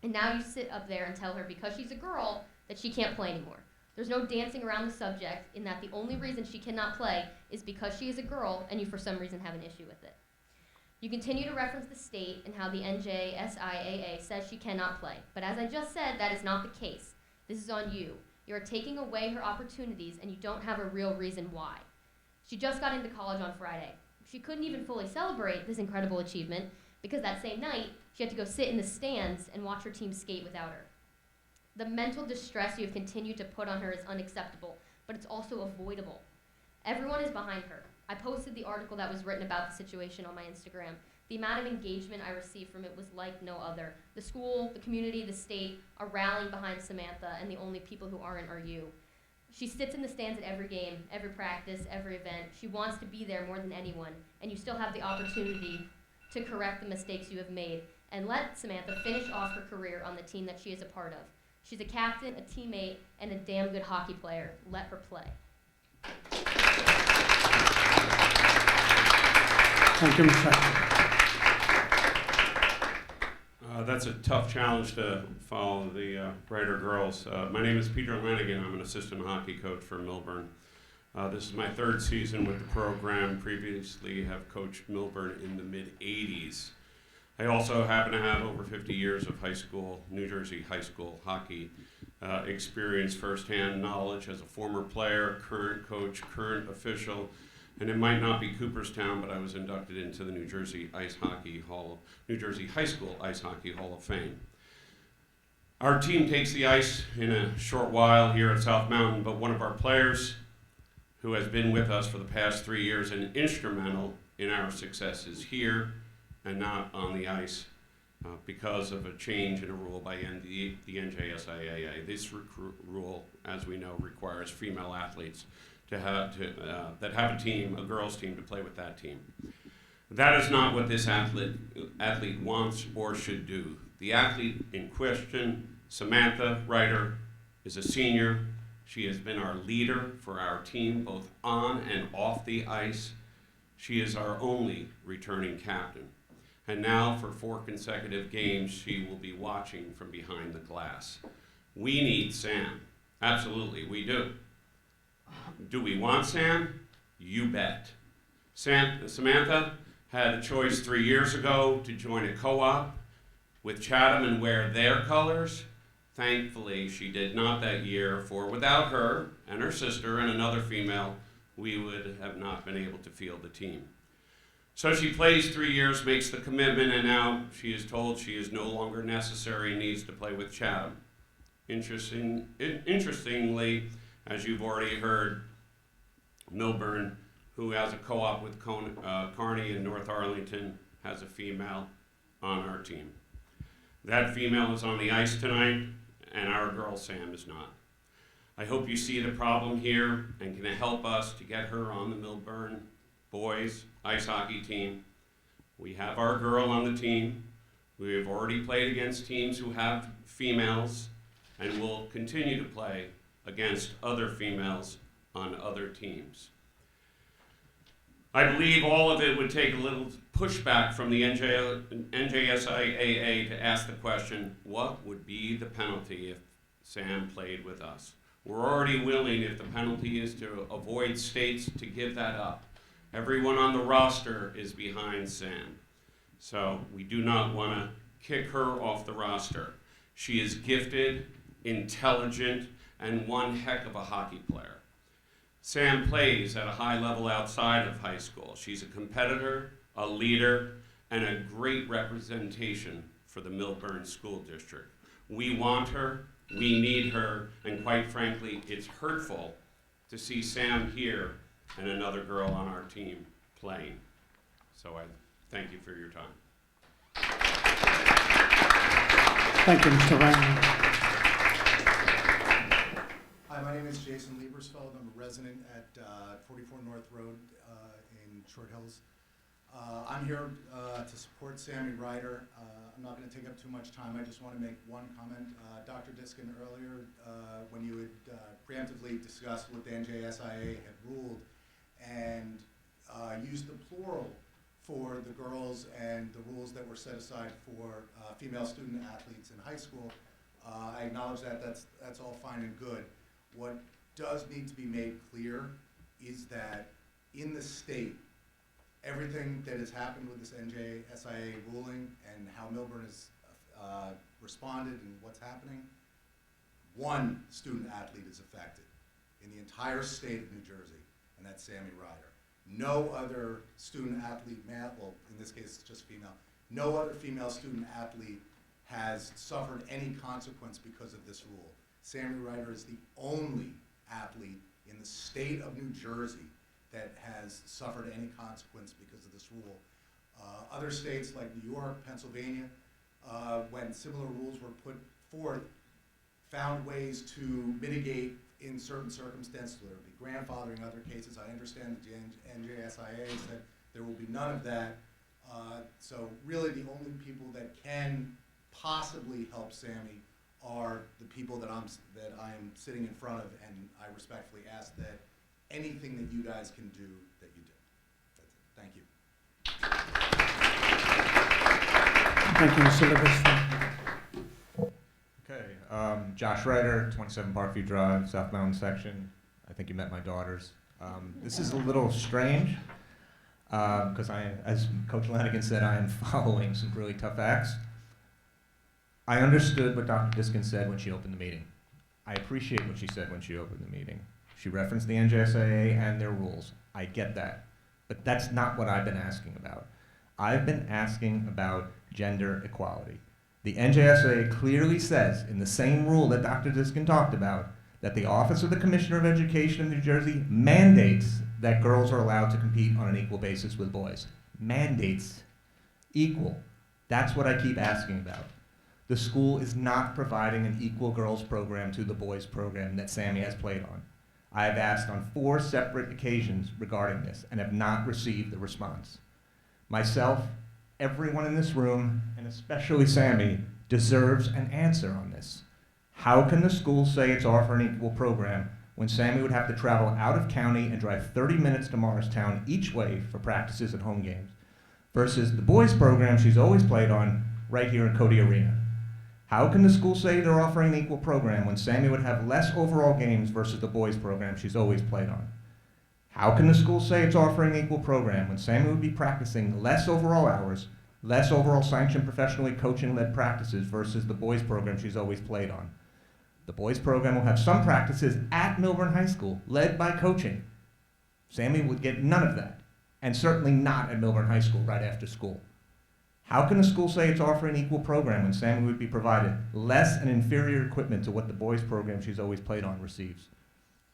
And now you sit up there and tell her because she's a girl that she can't play anymore. There's no dancing around the subject in that the only reason she cannot play is because she is a girl and you for some reason have an issue with it. You continue to reference the state and how the NJSIAA says she cannot play. But as I just said, that is not the case. This is on you. You are taking away her opportunities and you don't have a real reason why. She just got into college on Friday. She couldn't even fully celebrate this incredible achievement because that same night, she had to go sit in the stands and watch her team skate without her. The mental distress you have continued to put on her is unacceptable, but it's also avoidable. Everyone is behind her. I posted the article that was written about the situation on my Instagram. The amount of engagement I received from it was like no other. The school, the community, the state are rallying behind Samantha, and the only people who aren't are you. She sits in the stands at every game, every practice, every event. She wants to be there more than anyone, and you still have the opportunity to correct the mistakes you have made and let Samantha finish off her career on the team that she is a part of. She's a captain, a teammate, and a damn good hockey player. Let her play. Thank you, Ms. Wright. That's a tough challenge to follow the Writer girls. My name is Peter Lanigan. I'm an assistant hockey coach for Millburn. This is my 3rd season with the program. Previously have coached Millburn in the mid-'80s. I also happen to have over 50 years of New Jersey high school hockey experience, firsthand knowledge as a former player, current coach, current official, and it might not be Cooperstown, but I was inducted into the New Jersey High School Ice Hockey Hall of Fame. Our team takes the ice in a short while here at South Mountain, but one of our players who has been with us for the past 3 years and instrumental in our success is here and not on the ice because of a change in a rule by the NJSIAA. This rule, as we know, requires female athletes that have a team, a girls' team, to play with that team. That is not what this athlete wants or should do. The athlete in question, Samantha Ryder, is a senior. She has been our leader for our team, both on and off the ice. She is our only returning captain. And now, for 4 consecutive games, she will be watching from behind the glass. We need Sam. Absolutely, we do. Do we want Sam? You bet. Samantha had a choice 3 years ago to join a co-op with Chatham and wear their colors. Thankfully, she did not that year, for without her and her sister and another female, we would have not been able to field the team. So she plays 3 years, makes the commitment, and now she is told she is no longer necessary, needs to play with Chatham. Interestingly, as you've already heard, Millburn, who has a co-op with Kearney in North Arlington, has a female on our team. That female is on the ice tonight, and our girl Sam is not. I hope you see the problem here and can help us to get her on the Millburn boys ice hockey team. We have our girl on the team. We have already played against teams who have females and will continue to play against other females on other teams. I believe all of it would take a little pushback from the NJSIAA to ask the question, what would be the penalty if Sam played with us? We're already willing, if the penalty is to avoid states, to give that up. Everyone on the roster is behind Sam. So we do not want to kick her off the roster. She is gifted, intelligent, and one heck of a hockey player. Sam plays at a high level outside of high school. She's a competitor, a leader, and a great representation for the Millburn School District. We want her, we need her, and quite frankly, it's hurtful to see Sam here and another girl on our team playing. So I thank you for your time. Thank you, Mr. Ryan. Hi, my name is Jason Liebersfeld. I'm a resident at 44 North Road in Short Hills. I'm here to support Sammy Ryder. I'm not going to take up too much time. I just want to make one comment. Dr. Diskin, earlier when you had preemptively discussed what the NJSIA had ruled and used the plural for the girls and the rules that were set aside for female student athletes in high school, I acknowledge that that's all fine and good. What does need to be made clear is that in the state, everything that has happened with this NJSIA ruling and how Millburn has responded and what's happening, one student athlete is affected in the entire state of New Jersey, and that's Sammy Ryder. No other student athlete, male, well, in this case it's just female, no other female student athlete has suffered any consequence because of this rule. Sammy Ryder is the only athlete in the state of New Jersey that has suffered any consequence because of this rule. Other states like New York, Pennsylvania, when similar rules were put forth, found ways to mitigate in certain circumstances, whether it be grandfathering, other cases. I understand that the NJSIA said there will be none of that. So really the only people that can possibly help Sammy are the people that I'm sitting in front of, and I respectfully ask that anything that you guys can do, that you do. That's it. Thank you. Thank you, Mr. Liebersfeld. Okay, Josh Ryder, 27 Parkview Drive, South Mountain section. I think you met my daughters. This is a little strange because as Coach Lanigan said, I am following some really tough acts. I understood what Dr. Diskin said when she opened the meeting. I appreciate what she said when she opened the meeting. She referenced the NJSIA and their rules. I get that. But that's not what I've been asking about. I've been asking about gender equality. The NJSIA clearly says in the same rule that Dr. Diskin talked about that the Office of the Commissioner of Education of New Jersey mandates that girls are allowed to compete on an equal basis with boys. Mandates. Equal. That's what I keep asking about. The school is not providing an equal girls program to the boys program that Sammy has played on. I have asked on 4 separate occasions regarding this and have not received a response. Myself, everyone in this room, and especially Sammy, deserves an answer on this. How can the school say it's offering an equal program when Sammy would have to travel out of county and drive 30 minutes to Morristown each way for practices and home games, versus the boys program she's always played on right here in Cody Arena? How can the school say they're offering an equal program when Sammy would have less overall games versus the boys program she's always played on? How can the school say it's offering an equal program when Sammy would be practicing less overall hours, less overall sanctioned professionally coaching-led practices versus the boys program she's always played on? The boys program will have some practices at Millburn High School, led by coaching. Sammy would get none of that, and certainly not at Millburn High School right after school. How can the school say it's offering an equal program when Sammy would be provided less and inferior equipment to what the boys program she's always played on receives?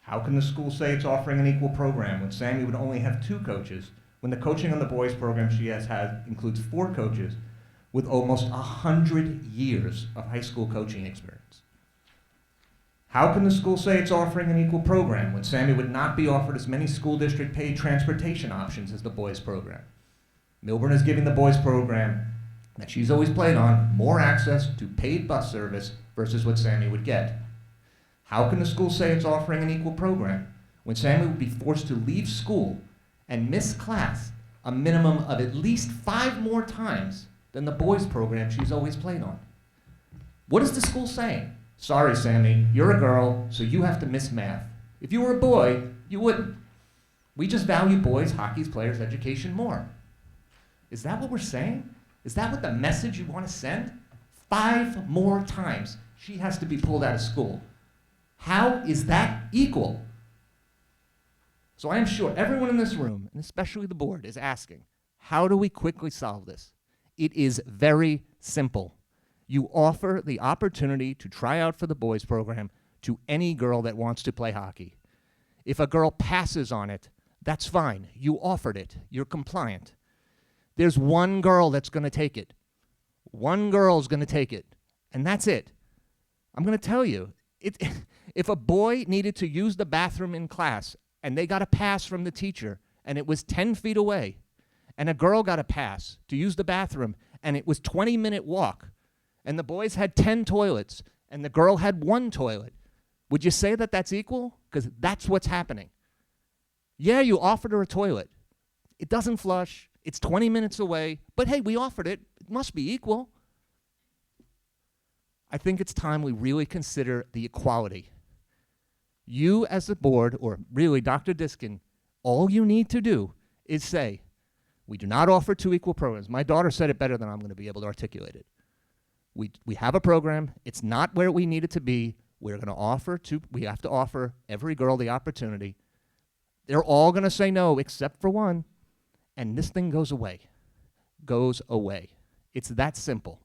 How can the school say it's offering an equal program when Sammy would only have 2 coaches, when the coaching on the boys program she has had includes 4 coaches with almost 100 years of high school coaching experience? How can the school say it's offering an equal program when Sammy would not be offered as many school district paid transportation options as the boys program? Millburn is giving the boys program that she's always played on more access to paid bus service versus what Sammy would get. How can the school say it's offering an equal program when Sammy would be forced to leave school and miss class a minimum of at least 5 more times than the boys program she's always played on? What is the school saying? Sorry, Sammy, you're a girl, so you have to miss math. If you were a boy, you wouldn't. We just value boys, hockey players' education more. Is that what we're saying? Is that what the message you want to send? 5 more times she has to be pulled out of school. How is that equal? So I am sure everyone in this room, and especially the board, is asking, how do we quickly solve this? It is very simple. You offer the opportunity to try out for the boys program to any girl that wants to play hockey. If a girl passes on it, that's fine. You offered it. You're compliant. There's one girl that's going to take it. One girl's going to take it, and that's it. I'm going to tell you, if a boy needed to use the bathroom in class and they got a pass from the teacher and it was 10 feet away, and a girl got a pass to use the bathroom and it was 20-minute walk, and the boys had 10 toilets and the girl had 1 toilet, would you say that that's equal? Because that's what's happening. Yeah, you offered her a toilet. It doesn't flush. It's 20 minutes away. But hey, we offered it. It must be equal. I think it's time we really consider the equality. You as a board, or really Dr. Diskin, all you need to do is say, we do not offer 2 equal programs. My daughter said it better than I'm going to be able to articulate it. We have a program. It's not where we need it to be. We're going to offer we have to offer every girl the opportunity. They're all going to say no except for one, and this thing goes away. Goes away. It's that simple.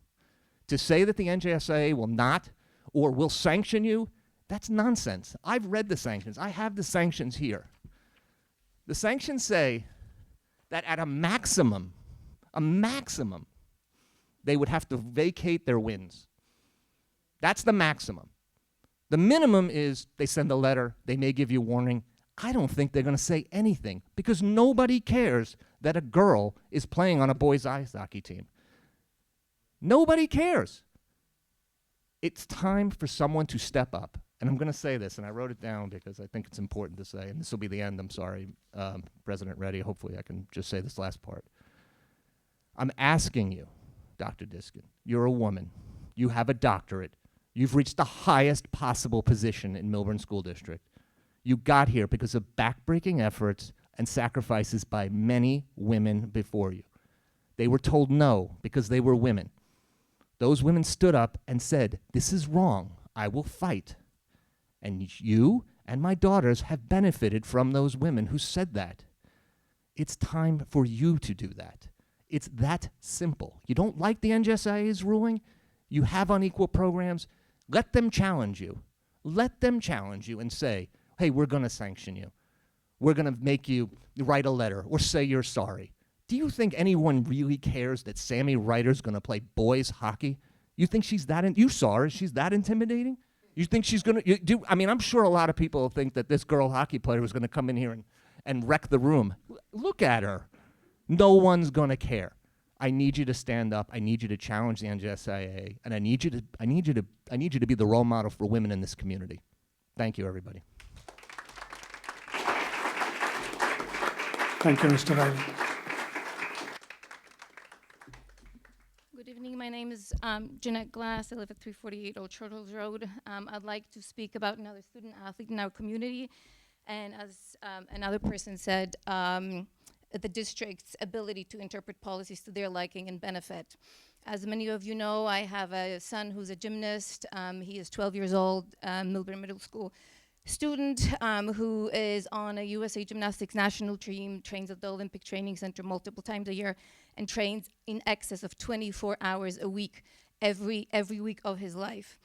To say that the NJSAA will not or will sanction you, that's nonsense. I've read the sanctions. I have the sanctions here. The sanctions say that at a maximum, they would have to vacate their wins. That's the maximum. The minimum is they send a letter, they may give you warning. I don't think they're going to say anything because nobody cares that a girl is playing on a boys' ice hockey team. Nobody cares. It's time for someone to step up. And I'm going to say this, and I wrote it down because I think it's important to say, and this will be the end, I'm sorry, President Reddy, hopefully I can just say this last part. I'm asking you, Dr. Diskin, you're a woman, you have a doctorate, you've reached the highest possible position in Millburn School District. You got here because of backbreaking efforts and sacrifices by many women before you. They were told no because they were women. Those women stood up and said, this is wrong, I will fight. And you and my daughters have benefited from those women who said that. It's time for you to do that. It's that simple. You don't like the NJSAA's ruling? You have unequal programs? Let them challenge you. Let them challenge you and say, hey, we're going to sanction you. We're going to make you write a letter or say you're sorry. Do you think anyone really cares that Sammy Ryder's going to play boys hockey? You think she's that, you saw her, she's that intimidating? You think she's going to, I mean, I'm sure a lot of people think that this girl hockey player was going to come in here and wreck the room. Look at her. No one's going to care. I need you to stand up. I need you to challenge the NJSAA, and I need you to be the role model for women in this community. Thank you, everybody. Thank you, Mr. Riley. Good evening. My name is Jeanette Glass. I live at 348 Old Turtles Road. I'd like to speak about another student athlete in our community. And as another person said, the district's ability to interpret policies to their liking and benefit. As many of you know, I have a son who's a gymnast. He is 12 years old, Millburn Middle School student who is on a USA Gymnastics national team, trains at the Olympic Training Center multiple times a year, and trains in excess of 24 hours a week, every week of his life.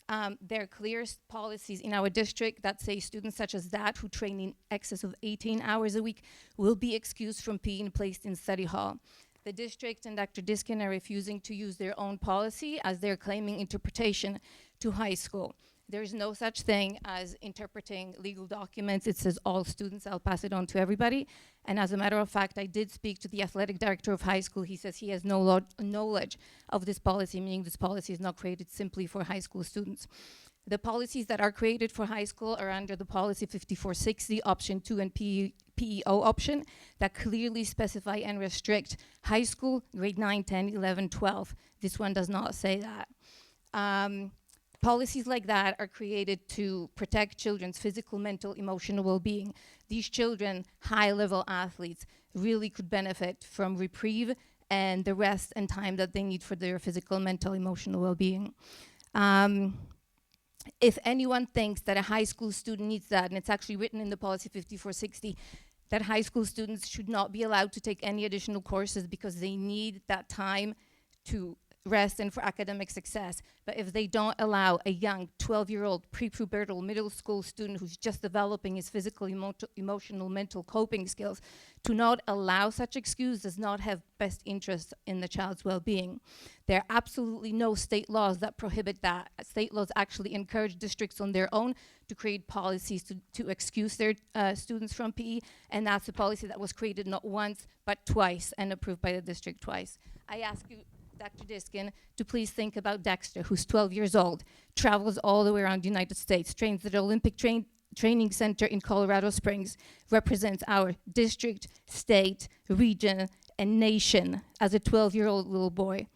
There are clear policies in our district that say students such as that who train in excess of 18 hours a week will be excused from being placed in study hall. The district and Dr. Diskin are refusing to use their own policy as they're claiming interpretation to high school. There's no such thing as interpreting legal documents. It says all students. I'll pass it on to everybody. And as a matter of fact, I did speak to the athletic director of high school. He says he has no knowledge of this policy, meaning this policy is not created simply for high school students. The policies that are created for high school are under the policy 5460, option 2, and PEO option that clearly specify and restrict high school, grade 9, 10, 11, 12. This one does not say that. Policies like that are created to protect children's physical, mental, emotional well-being. These children, high-level athletes, really could benefit from reprieve and the rest and time that they need for their physical, mental, emotional well-being. If anyone thinks that a high school student needs that, and it's actually written in the policy 5460, that high school students should not be allowed to take any additional courses because they need that time to rest and for academic success. But if they don't allow a young 12-year-old pre-pubertal middle school student who's just developing his physical, emotional, mental coping skills, to not allow such excuse does not have best interest in the child's well-being. There are absolutely no state laws that prohibit that. State laws actually encourage districts on their own to create policies to excuse their students from PE, and that's a policy that was created not once, but twice, and approved by the district twice. I ask you, Dr. Diskin, to please think about Dexter, who's 12 years old, travels all the way around the United States, trains at the Olympic Training Center in Colorado Springs, represents our district, state, region, and nation as a 12-year-old little boy,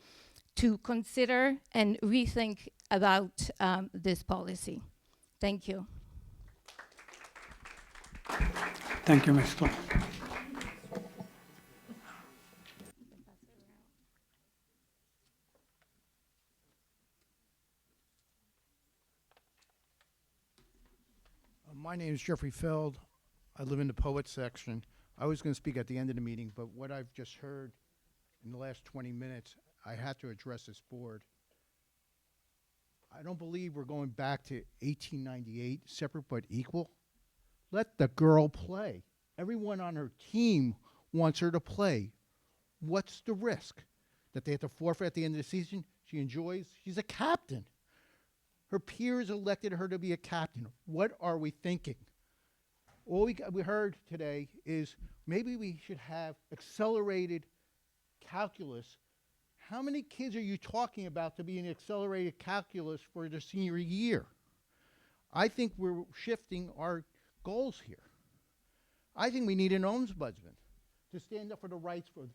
to consider and rethink about this policy. Thank you. Thank you, Ms. Clark. My name is Jeffrey Feld. I live in the poet section. I was going to speak at the end of the meeting, but what I've just heard in the last 20 minutes, I had to address this board. I don't believe we're going back to 1898, separate but equal. Let the girl play. Everyone on her team wants her to play. What's the risk? That they have to forfeit at the end of the season? She enjoys. She's a captain. Her peers elected her to be a captain. What are we thinking? All we heard today is maybe we should have accelerated calculus. How many kids are you talking about to be in accelerated calculus for their senior year? I think we're shifting our goals here. I think we need an ombudsman to stand up for the rights for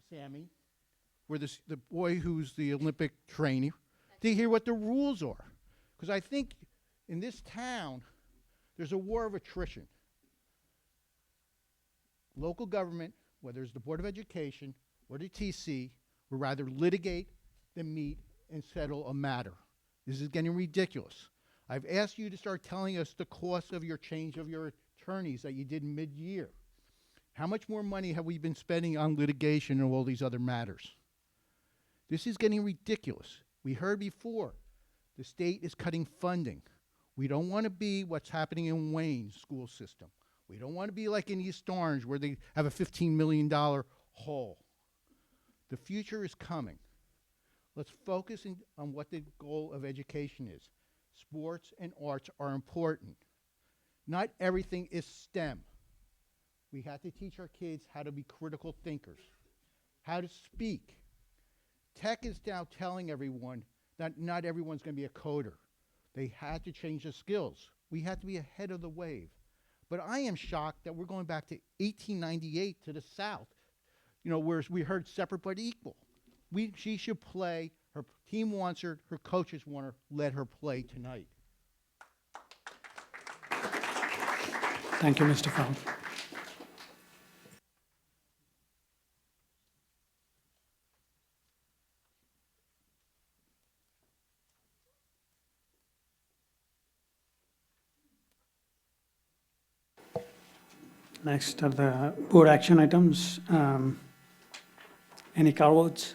Sammy, where the boy who's the Olympic trainer, to hear what the rules are. Because I think in this town, there's a war of attrition. Local government, whether it's the Board of Education or the TC, would rather litigate than meet and settle a matter. This is getting ridiculous. I've asked you to start telling us the cost of your change of your attorneys that you did mid-year. How much more money have we been spending on litigation and all these other matters? This is getting ridiculous. We heard before, the state is cutting funding. We don't want to be what's happening in Wayne's school system. We don't want to be like in East Orange where they have a $15 million hole. The future is coming. Let's focus on what the goal of education is. Sports and arts are important. Not everything is STEM. We have to teach our kids how to be critical thinkers, how to speak. Tech is now telling everyone that not everyone's going to be a coder. They had to change the skills. We had to be ahead of the wave. But I am shocked that we're going back to 1898 to the South, where we heard separate but equal. She should play. Her team wants her. Her coaches want her. Let her play tonight. Thank you, Mr. Feld. Next are the board action items. Any car votes?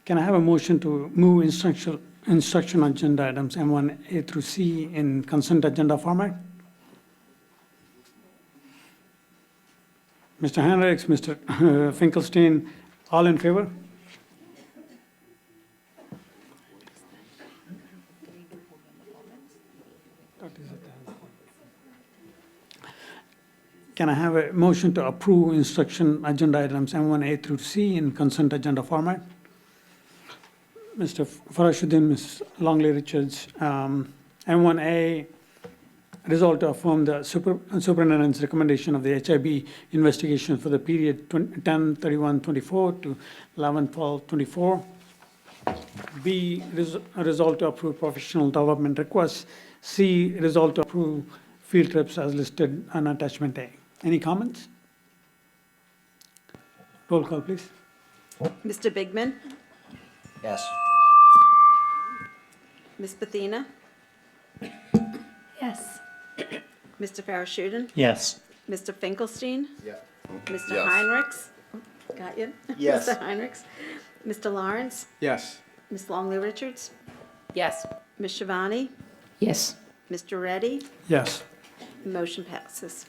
Can I have a motion to move instruction agenda items M1A through C in consent agenda format? Mr. Henricks, Mr. Finkelstein, all in favor? Can I have a motion to approve instruction agenda items M1A through C in consent agenda format? Mr. Farashuddin, Ms. Longley Richards, M1A, resolved to affirm the superintendent's recommendation of the HIB investigation for the period 10/31/24 to 11/12/24. B, resolved to approve professional development requests. C, resolved to approve field trips as listed on attachment A. Any comments? Roll call, please. Mr. Bigman? Yes. Ms. Bethina? Yes. Mr. Farashudin? Yes. Mr. Finkelstein? Yeah. Mr. Yes. Heinrichs? Got you? Yes. Mr. Heinrichs? Mr. Lawrence? Yes. Ms. Longley Richards? Yes. Ms. Shivani? Yes. Mr. Reddy? Yes. Motion passes.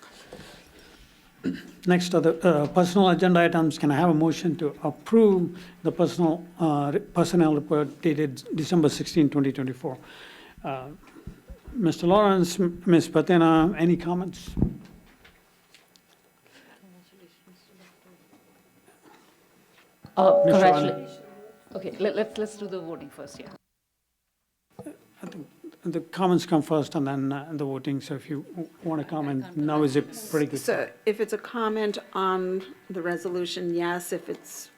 Next are the personal agenda items. Can I have a motion to approve the personnel report dated December 16, 2024? Mr. Lawrence, Ms. Patina, any comments? Congratulations. Okay, let's do the voting first, yeah. I think the comments come first and then the voting, so if you want to comment, now is a pretty good. So if it's a comment on the resolution, yes. If it's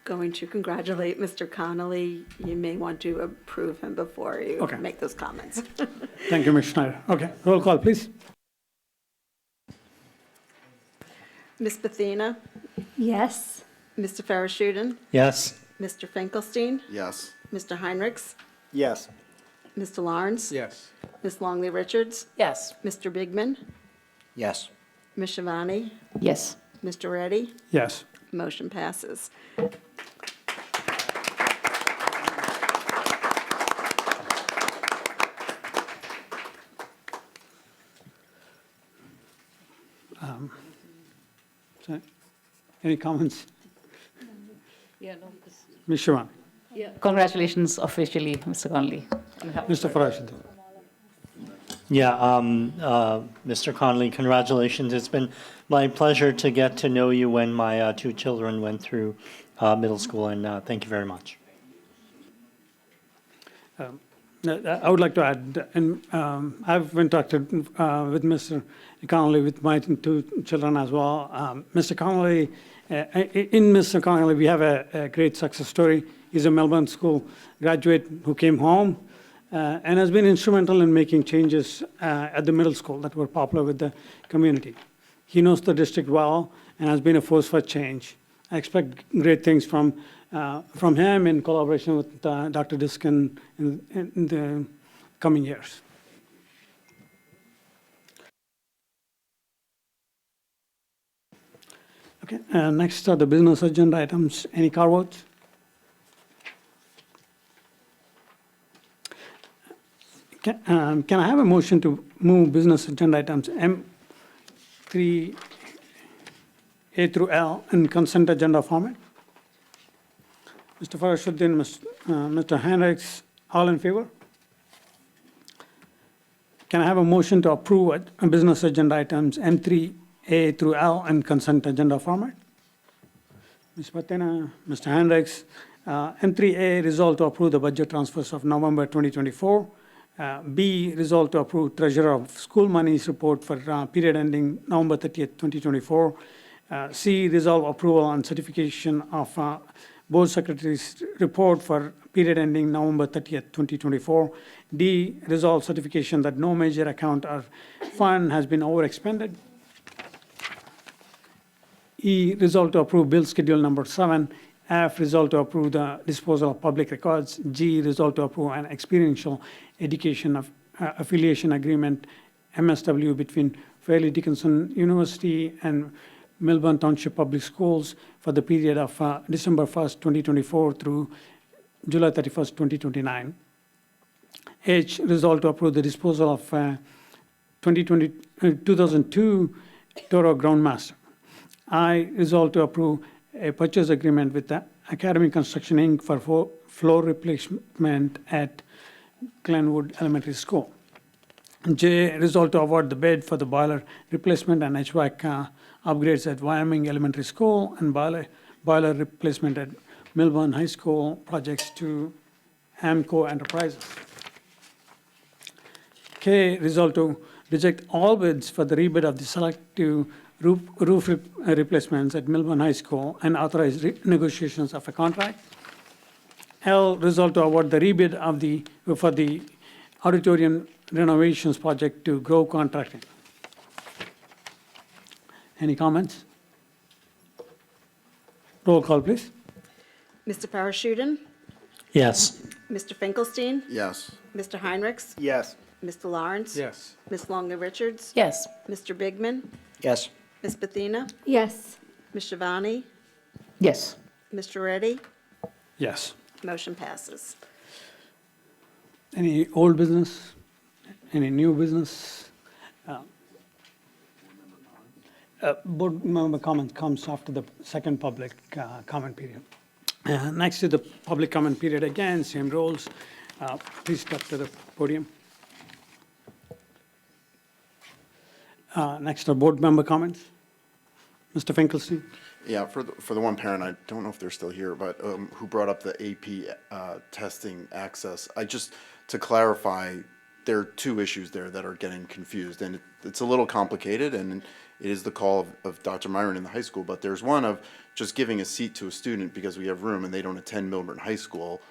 going to congratulate Mr. Connolly, you may want to approve him before you Okay. make those comments. Thank you, Ms. Schneider. Okay, roll call, please. Ms. Bethina? Yes. Mr. Farashudin? Yes. Mr. Finkelstein? Yes. Mr. Heinrichs? Yes. Mr. Lawrence? Yes. Ms. Longley Richards? Yes. Mr. Bigman? Yes. Ms. Shivani? Yes. Mr. Reddy? Yes. Motion passes. So, any comments? Yeah, no. Ms. Shivani? Yeah. Congratulations officially, Mr. Conley. Mr. Farashid? Yeah, Mr. Conley, congratulations. It's been my pleasure to get to know you when my two children went through middle school, and thank you very much. I would like to add, and I've interacted with Mr. Connolly with my two children as well. Mr. Connolly, in Mr. Connolly, we have a great success story. He's a Millburn School graduate who came home and has been instrumental in making changes at the middle school that were popular with the community. He knows the district well and has been a force for change. I expect great things from him in collaboration with Dr. Diskin in the coming years. Okay, next are the business agenda items. Any car votes? Can I have a motion to move business agenda items M3A through L in consent agenda format? Mr. Farashuddin, Mr. Hendricks, all in favor? Can I have a motion to approve business agenda items M3A through L in consent agenda format? Ms. Patina, Mr. Hendricks, M3A resolved to approve the budget transfers of November 2024. B, resolved to approve Treasurer of School Monies report for period ending November 30th, 2024. C, resolve approval on certification of Board Secretary's report for period ending November 30th, 2024. D, resolve certification that no major account or fund has been overexpended. E, resolve to approve bill schedule number 7. F, resolve to approve the disposal of public records. G, resolve to approve an experiential education of affiliation agreement, MSW, between Fairleigh Dickinson University and Millburn Township Public Schools for the period of December 1st, 2024 through July 31st, 2029. H, resolve to approve the disposal of 2002 Toro Groundmaster. I, resolve to approve a purchase agreement with the Academy Construction Inc. for floor replacement at Glenwood Elementary School. J, resolve to award the bid for the boiler replacement and HVAC upgrades at Wyoming Elementary School and boiler replacement at Millburn High School projects to Amco Enterprises. K, resolve to reject all bids for the rebid of the selective roof replacements at Millburn High School and authorize negotiations of a contract. L, resolve to award the rebid for the auditorium renovations project to Grove Contracting. Any comments? Roll call, please. Mr. Farashudin, Yes. Mr. Finkelstein, Yes. Mr. Heinrichs, Yes. Mr. Lawrence. Yes. Ms. Longley Richards. Yes. Mr. Bigman, Yes. Ms. Bethina, Yes. Ms. Shivani, Yes. Mr. Reddy. Yes. Motion passes. Any old business? Any new business? Board member comment comes after the second public comment period. Next to the public comment period, again, same rules. Please step to the podium. Next are board member comments. Mr. Finkelstein? Yeah, for the one parent, I don't know if they're still here, but who brought up the AP testing access. To clarify, there are two issues there that are getting confused, and it's a little complicated, and it is the call of Dr. Myron in the high school, but there's one of just giving a seat to a student because we have room and they don't attend Millburn High School,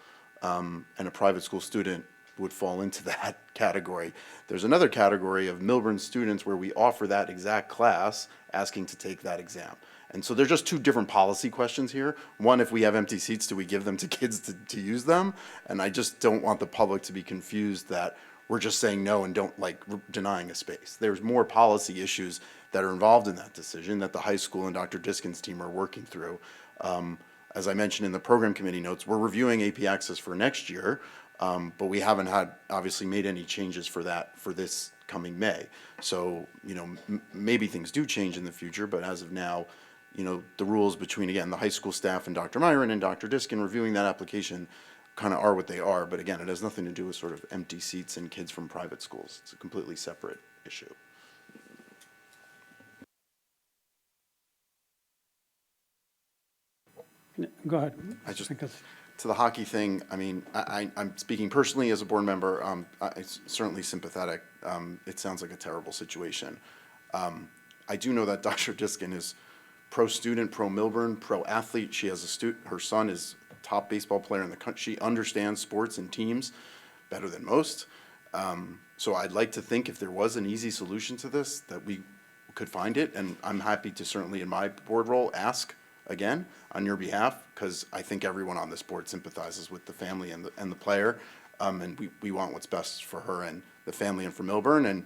and a private school student would fall into that category. There's another category of Millburn students where we offer that exact class, asking to take that exam. And so there's just two different policy questions here. One, if we have empty seats, do we give them to kids to use them? And I just don't want the public to be confused that we're just saying no and don't denying a space. There's more policy issues that are involved in that decision that the high school and Dr. Diskin's team are working through. As I mentioned in the program committee notes, we're reviewing AP Access for next year, but we haven't obviously made any changes for that for this coming May. So, maybe things do change in the future, but as of now, the rules between, again, the high school staff and Dr. Myron and Dr. Diskin reviewing that application kind of are what they are. But again, it has nothing to do with sort of empty seats and kids from private schools. It's a completely separate issue. Go ahead. To the hockey thing, I mean, I'm speaking personally as a board member. I'm certainly sympathetic. It sounds like a terrible situation. I do know that Dr. Diskin is pro-student, pro-Millburn, pro-athlete. She has her son is top baseball player in the country. She understands sports and teams better than most. So I'd like to think if there was an easy solution to this, that we could find it. And I'm happy to certainly, in my board role, ask again on your behalf, because I think everyone on this board sympathizes with the family and the player. And we want what's best for her and the family and for Millburn. And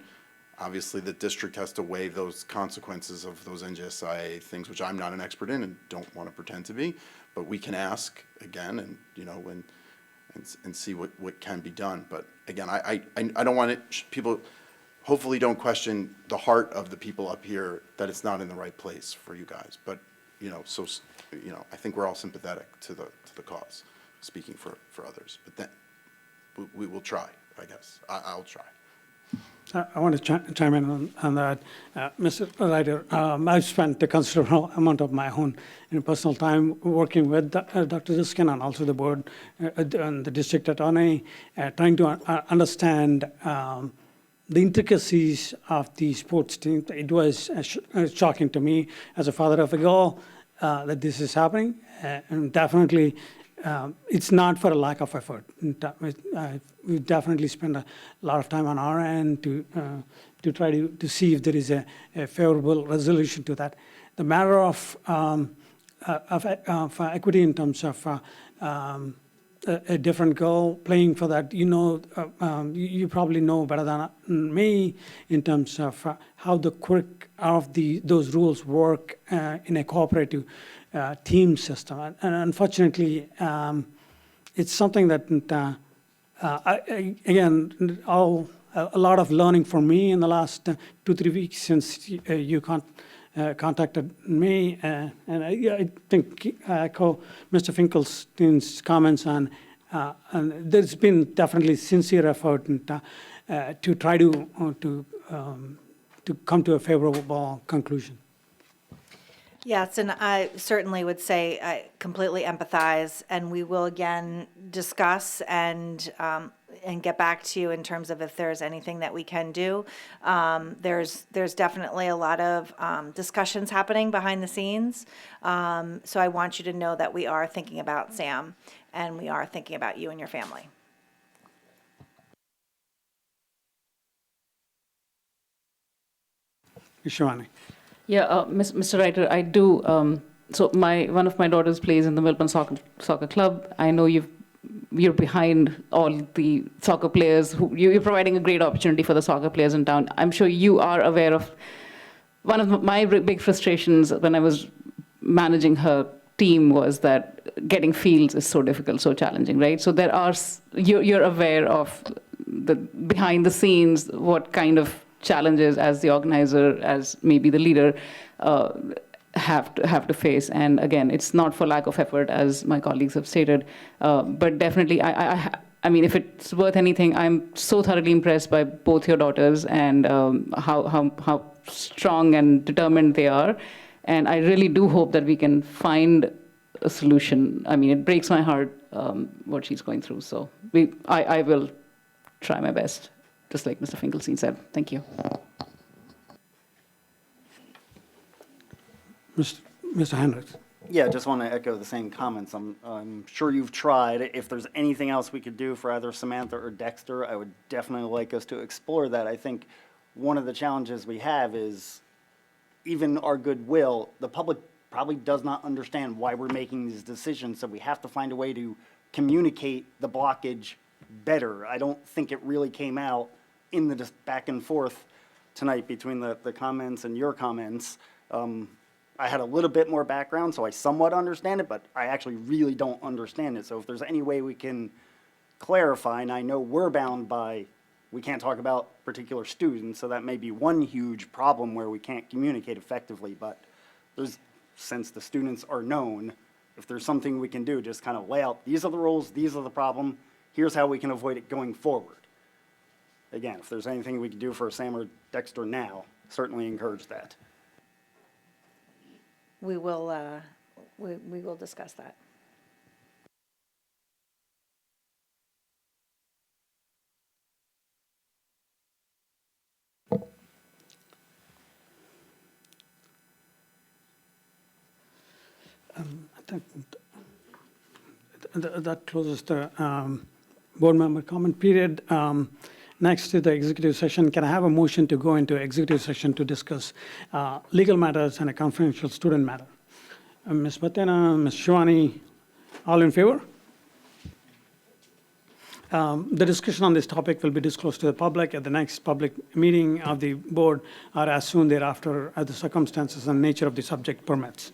obviously, the district has to weigh those consequences of those NJSIA things, which I'm not an expert in and don't want to pretend to be. But we can ask again, and and see what can be done. But again, I don't want it. People hopefully don't question the heart of the people up here that it's not in the right place for you guys. But I think we're all sympathetic to the cause, speaking for others. But then we will try. I guess I'll try. I want to chime in on that. Mr. Ryder, I've spent a considerable amount of my own personal time working with Dr. Diskin and also the board and the district attorney, trying to understand the intricacies of the sports team. It was shocking to me as a father of a girl that this is happening, and definitely it's not for a lack of effort. We definitely spend a lot of time on our end to try to see if there is a favorable resolution to that. The matter of equity in terms of a different girl playing for that, you probably know better than me in terms of how the quirk of those rules work in a cooperative team system. And unfortunately, it's something that, again, a lot of learning for me in the last 2-3 weeks since you contacted me. And I think I echo Mr. Finkelstein's comments on, and there's been definitely sincere effort to try to come to a favorable conclusion. Yes, and I certainly would say I completely empathize, and we will again discuss and get back to you in terms of if there's anything that we can do. There's definitely a lot of discussions happening behind the scenes, so I want you to know that we are thinking about Sam, and we are thinking about you and your family. Shivani. Yeah, Mr. Writer, I do. So one of my daughters plays in the Millburn soccer club. I know you're behind all the soccer players. You're providing a great opportunity for the soccer players in town. I'm sure you are aware of one of my big frustrations when I was managing her team was that getting fields is so difficult, so challenging, right? So you're aware of the behind the scenes, what kind of challenges as the organizer, as maybe the leader, have to face. And again, it's not for lack of effort, as my colleagues have stated, but definitely, I mean, if it's worth anything, I'm so thoroughly impressed by both your daughters and how strong and determined they are. And I really do hope that we can find a solution. I mean, it breaks my heart what she's going through. So I will try my best, just like Mr. Finkelstein said. Thank you. Mr. Hendricks. Yeah, just want to echo the same comments. I'm sure you've tried. If there's anything else we could do for either Samantha or Dexter, I would definitely like us to explore that. I think one of the challenges we have is even our goodwill, the public probably does not understand why we're making these decisions, so we have to find a way to communicate the blockage better. I don't think it really came out in the just back and forth tonight between the comments and your comments. I had a little bit more background, so I somewhat understand it, but I actually really don't understand it. So if there's any way we can clarify, and I know we're bound by, we can't talk about particular students, so that may be one huge problem where we can't communicate effectively, but since the students are known, if there's something we can do, just kind of lay out, these are the rules, these are the problem, here's how we can avoid it going forward. Again, if there's anything we can do for Sam or Dexter now, certainly encourage that. We will discuss that. I think that closes the board member comment period. Next to the executive session, can I have a motion to go into executive session to discuss legal matters and a confidential student matter? Ms. Batena, Ms. Shivani, all in favor? The discussion on this topic will be disclosed to the public at the next public meeting of the board or as soon thereafter as the circumstances and nature of the subject permits.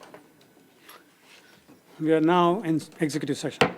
We are now in executive session.